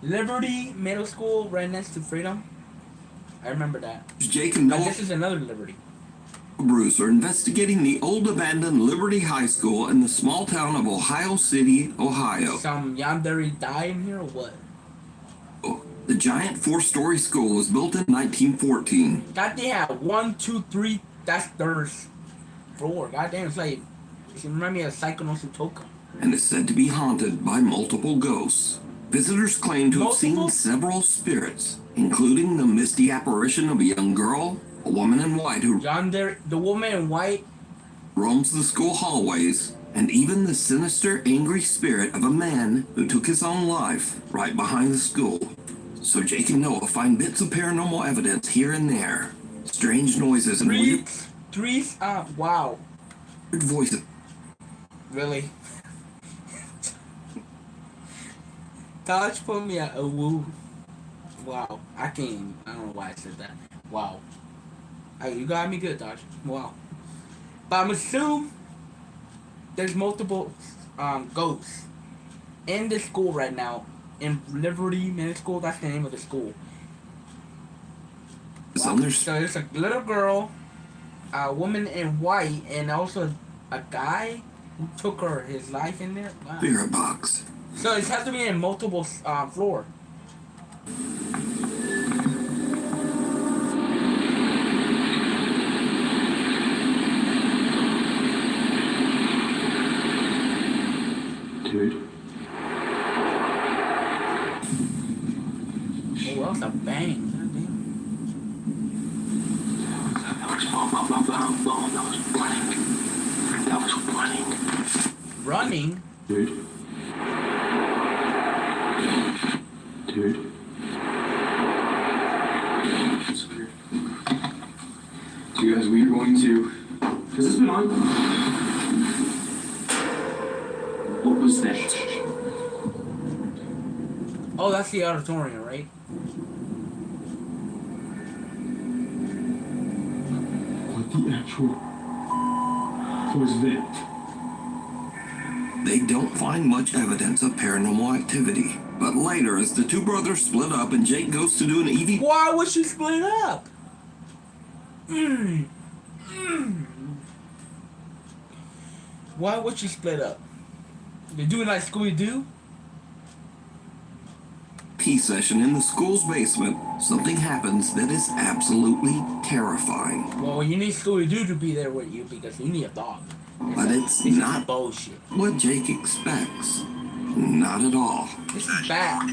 Liberty Middle School, right next to Freedom. I remember that. Jake and But Noah this is another Liberty. Bruce are investigating the old abandoned Liberty High School in the small town of Ohio City, Ohio. Some yandere died in here or what? The giant 4-story school was built in 1914. That thing had 1, 2, 3. That's third floor. Goddamn, it's like it reminds me of Psycho no Sutoka. And is said to be haunted by multiple ghosts. Visitors claim to have seen several spirits, including the misty apparition of a young girl, a woman in white who the woman in white roams the school hallways, and even the sinister, angry spirit of a man who took his own life right behind the school. So Jake and Noah find bits of paranormal evidence here and there, strange noises and weird wow. voices. Really? Dodge put me at a woo. Wow. I don't know why I said that. Wow. You got me good, Dodge. Wow. But I'm assuming there's multiple ghosts in the school right now. In Liberty Middle School, that's the name of the school. Wow. So there's a little girl, a woman in white, and also a guy who took his life in there. Wow. Spirit box. So it has to be in multiple floor. Dude. Oh, that was a bang. That was running. Running? Dude. So guys, we are going to... Has this been on? What was that? Oh, that's the auditorium, right? What the actual was that? They don't find much evidence of paranormal activity. But later, as the two brothers split up and Jake goes to do an EV... Why would she split up? Why would she split up? They're doing like Scooby-Doo? session in the school's basement, something happens that is absolutely terrifying. Well, you need Scooby-Doo to be there with you because you need a dog. But it's not bullshit. What Jake expects. Not at all. This is bad.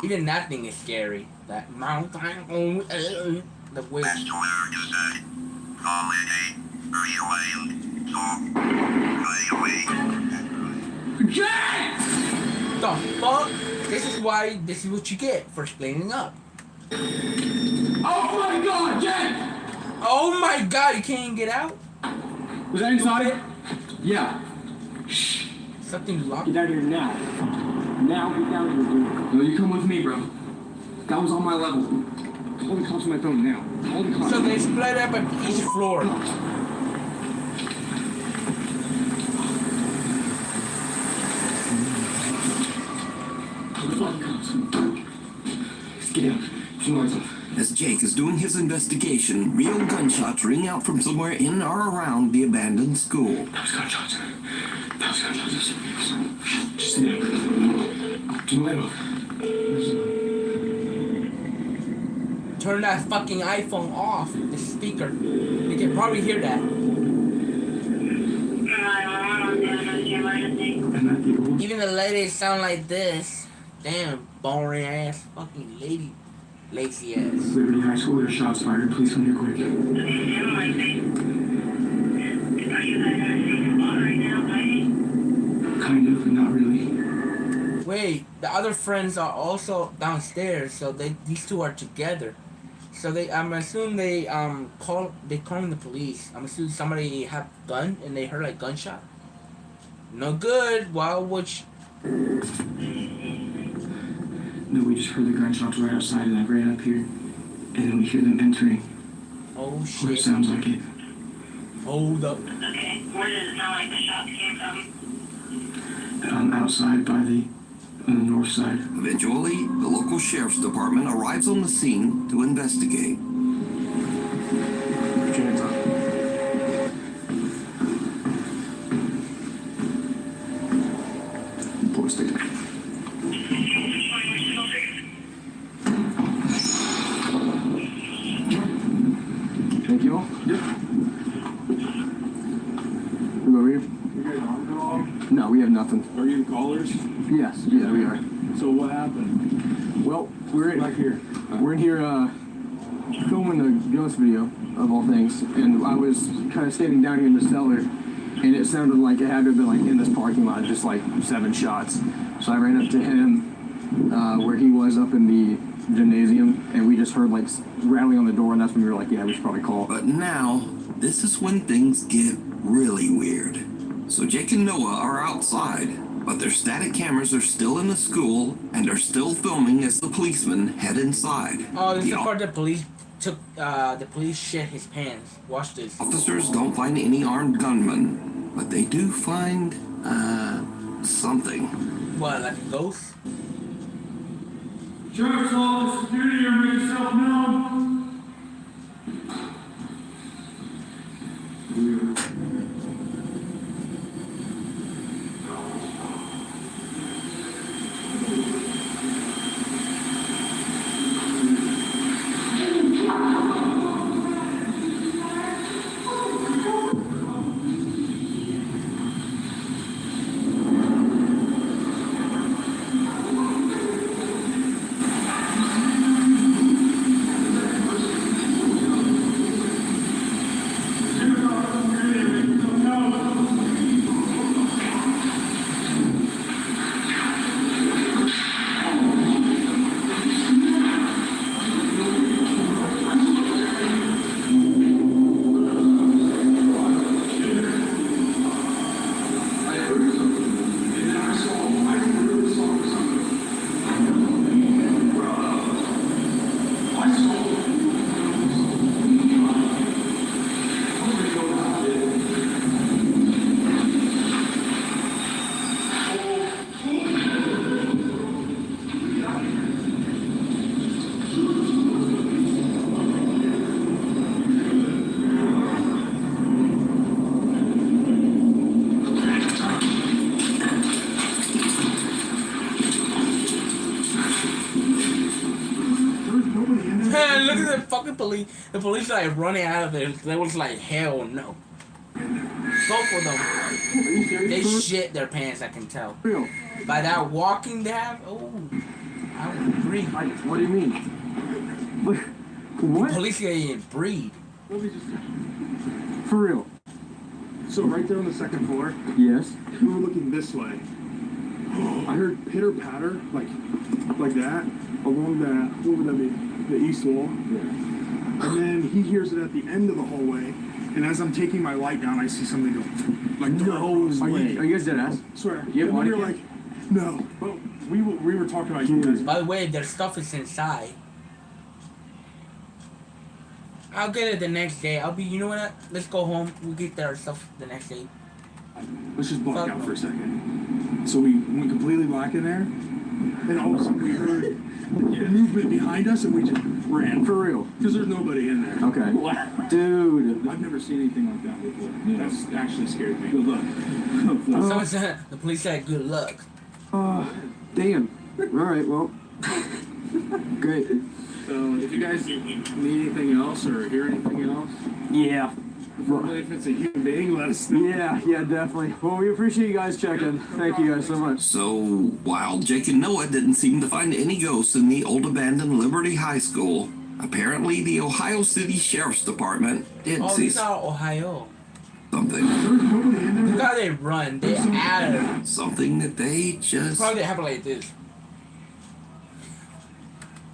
Even that thing is scary. That mountain, the way. Jack! The fuck? This is what you get for splitting up. Oh my god, Jack! Oh my god, you can't get out? Was that inside? Yeah. Something locked. Get out of here now. Now, get down here, dude. No, you come with me, bro. That was on my level. All the cops on my phone now. All the cops. So they split up at each floor. Get out. As Jake is doing his investigation, real gunshots ring out from somewhere in or around the abandoned school. That was gunshots. That was gunshots. Just sit down. Turn the light off. Turn that fucking iPhone off. The speaker. You can probably hear that. Even the ladies sound like this. Damn, boring ass fucking lady. Lazy ass. Liberty High School, there's shots fired. Please come here quick. Kind of, but not really. Wait, the other friends are also downstairs, so these two are together. So I'm assuming they calling the police. I'm assuming somebody had a gun and they heard like gunshot. No good. Why would No, we just heard the gunshots right outside and I ran up here. And then we hear them entering. Oh shit. Or it sounds like it. Hold up. Okay, where does it sound like the shots came from? Outside by on the north side. Eventually, the local sheriff's department arrives on the scene to investigate. Put your hands up. Pull the stick down. Thank you all. Yep. Move over here. You're good. I'm good. No, we have nothing. Are you the callers? Yes, yeah, we are. So what happened? Well, we're Back here. we're in here filming the ghost video of all things, and I was kind of standing down here in the cellar, and it sounded like it had to have been like in this parking lot, just like 7 shots. So I ran up to him where he was up in the gymnasium, and we just heard like rattling on the door, and that's when we were like, yeah, we should probably call. But now, this is when things get really weird. So Jake and Noah are outside, but their static cameras are still in the school and are still filming as the policemen head inside. Oh, this is the part the police took, the police shit his pants. Watch this. Officers don't find any armed gunmen, but they do find, something. What, like a ghost? Sheriff's office, security, here, make yourself known. Man, look at the fucking police. The police like running out of it. They was like, hell no. Both of them. They shit their pants, I can tell. By that walking they have, oh, I would breathe. What do you mean? What? The police can't breathe. For real? So right there on the second floor, Yes. we were looking this way. I heard pitter patter, like that, along that, what would that be? The east wall. And then he hears it at the end of the hallway, and as I'm taking my light down, I see something go like No way. Are you guys dead ass? Swear. You have And we body were cam? like, no. But we were talking about you guys. By the way, their stuff is inside. I'll get it the next day. I'll be, you know what? Let's go home. We'll get their stuff the next day. Let's just block Fuck out no. for a second. So we went completely black in there, and all of a sudden we heard movement behind us, and we just ran. For real? Because there's nobody in there. Okay. Dude. I've never seen anything like that before. That's actually scared me. Good luck. Someone said, the police said, good luck. Damn. All right. Well. Great. So if you guys need anything else or hear anything else, Yeah. if it's a human being, let us know. Yeah, definitely. Well, we appreciate you guys checking. Thank you guys so much. So, while Jake and Noah didn't seem to find any ghosts in the old abandoned Liberty High School, apparently the Ohio City Sheriff's Department did Oh, see these are Ohio. something. Look how they run. They out. Something that they just Probably happen like this.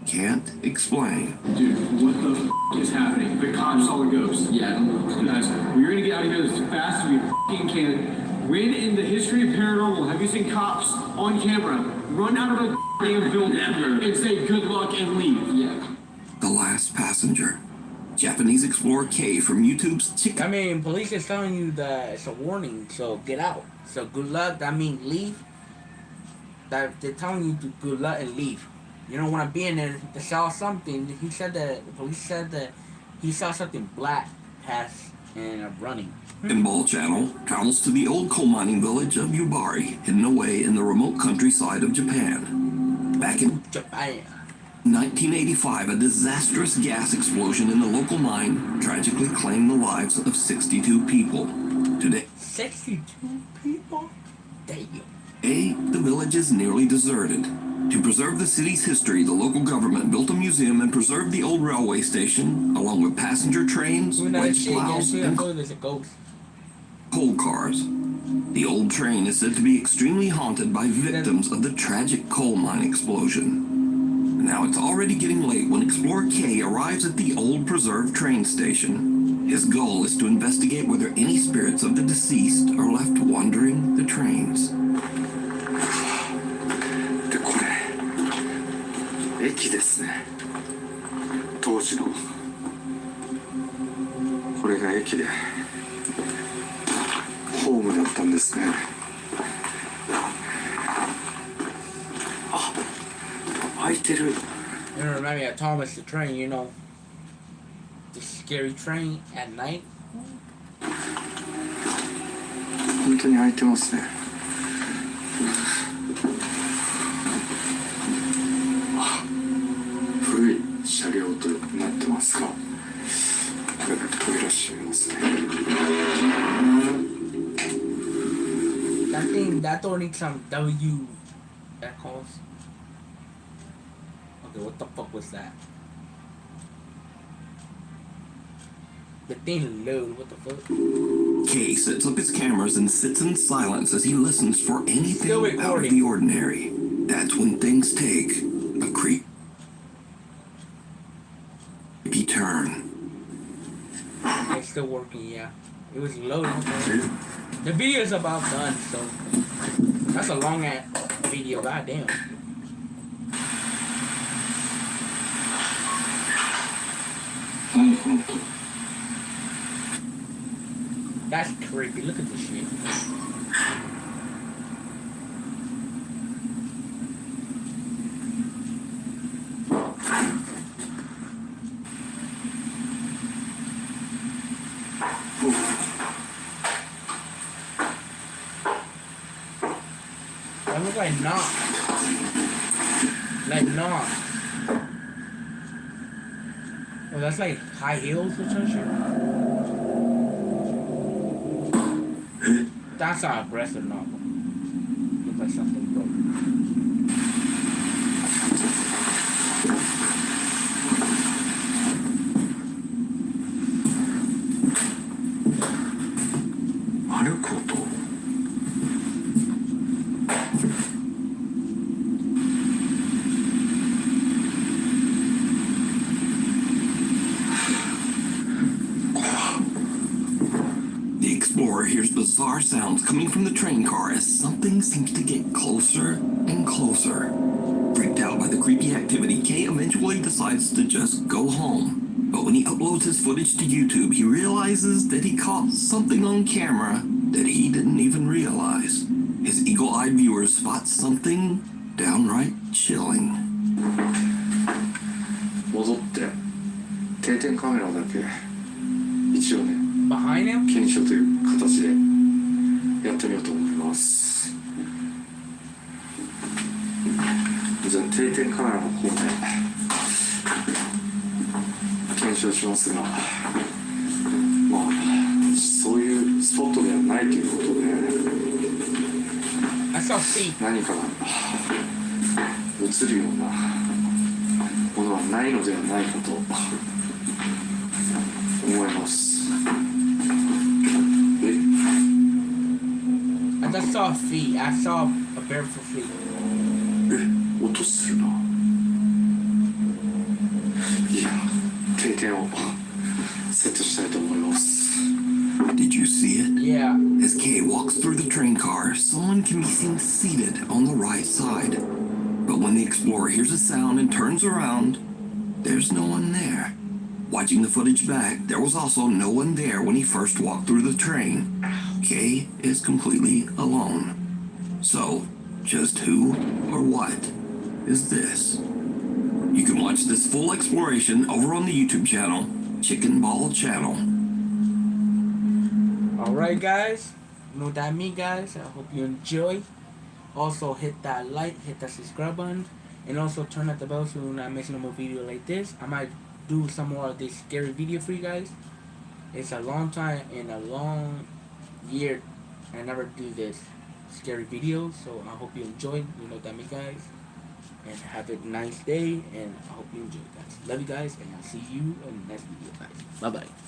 can't explain. Dude, what the is happening? The cops saw the ghost. Yeah, I don't know. Guys, we're gonna get out of here as fast as we can. When in the history of paranormal have you seen cops on camera run out of a damn building and say good luck and leave? Yeah. The Last Passenger. Japanese explorer K from YouTube's Chicken. I mean, police is telling you that it's a warning, so get out. So good luck, that means leave. That they're telling you to good luck and leave. You don't want to be in there to saw something. He said that, the police said that he saw something black pass and running. Pinball Channel travels to the old coal mining village of Yubari, hidden away in the remote countryside of Japan. Back in Japan. 1985, a disastrous gas explosion in the local mine tragically claimed the lives of 62 people. Today, 62 people? Damn. The village is nearly deserted. To preserve the city's history, the local government built a museum and preserved the old railway station, along with passenger trains, wedge plows, and coal cars. The old train is said to be extremely haunted by victims of the tragic coal mine explosion. Now it's already getting late when Explorer K arrives at the old preserved train station. His goal is to investigate whether any spirits of the deceased are left wandering the trains. で、これ、駅ですね。当時の。これが駅で、ホームだったんですね。あ、開いてる。You know, remind me of Thomas the Train, you know. The scary train at night. 本当に開いてますね。古い車両となってますが、これだけ扉閉めますね。That door needs some W. That calls. Okay, what the fuck was that? The thing load, what the fuck? Kay sets up his cameras and sits in silence as he listens for anything out of the ordinary. That's when things take a creepy turn. It's still working, yeah. It was loading. The video is about done, so that's a long ass video, goddamn. That's creepy. Look at this shit. That looks like knots. Like knots. Oh, that's like high heels or some shit. That's not aggressive knock. Looks like something broke. Hears bizarre sounds coming from the train car as something seems to get closer and closer. Freaked out by the creepy activity, Kay eventually decides to just go home. But when he uploads his footage to YouTube, he realizes that he caught something on camera that he didn't even realize. His eagle-eyed viewers spot something downright chilling. 戻って定点カメラだけ一応ね。検証という形でやってみようと思います。じゃあ定点カメラの方で検証しますが、まあそういうスポットではないということで、何かが映るようなものはないのではないかと思います。I just saw feet. I saw a barefoot feet. 音するな。いや、定点をセットしたいと思います。Did you see it? Yeah. As Kay walks through the train car, someone can be seen seated on the right side. But when the explorer hears a sound and turns around, there's no one there. Watching the footage back, there was also no one there when he first walked through the train. Kay is completely alone. So, just who or what is this? You can watch this full exploration over on the YouTube channel, Chicken Ball Channel. Alright guys, you know what that means guys. I hope you enjoy. Also hit that like, hit that subscribe button, and also turn on the bell so you're not missing no more video like this. I might do some more of this scary video for you guys. It's a long time and a long year I never do this. scary videos. So I hope you enjoyed. You know what I mean, guys. And have a nice day. And I hope you enjoy, guys. Love you guys, and I'll see you in the next video, guys. Bye bye.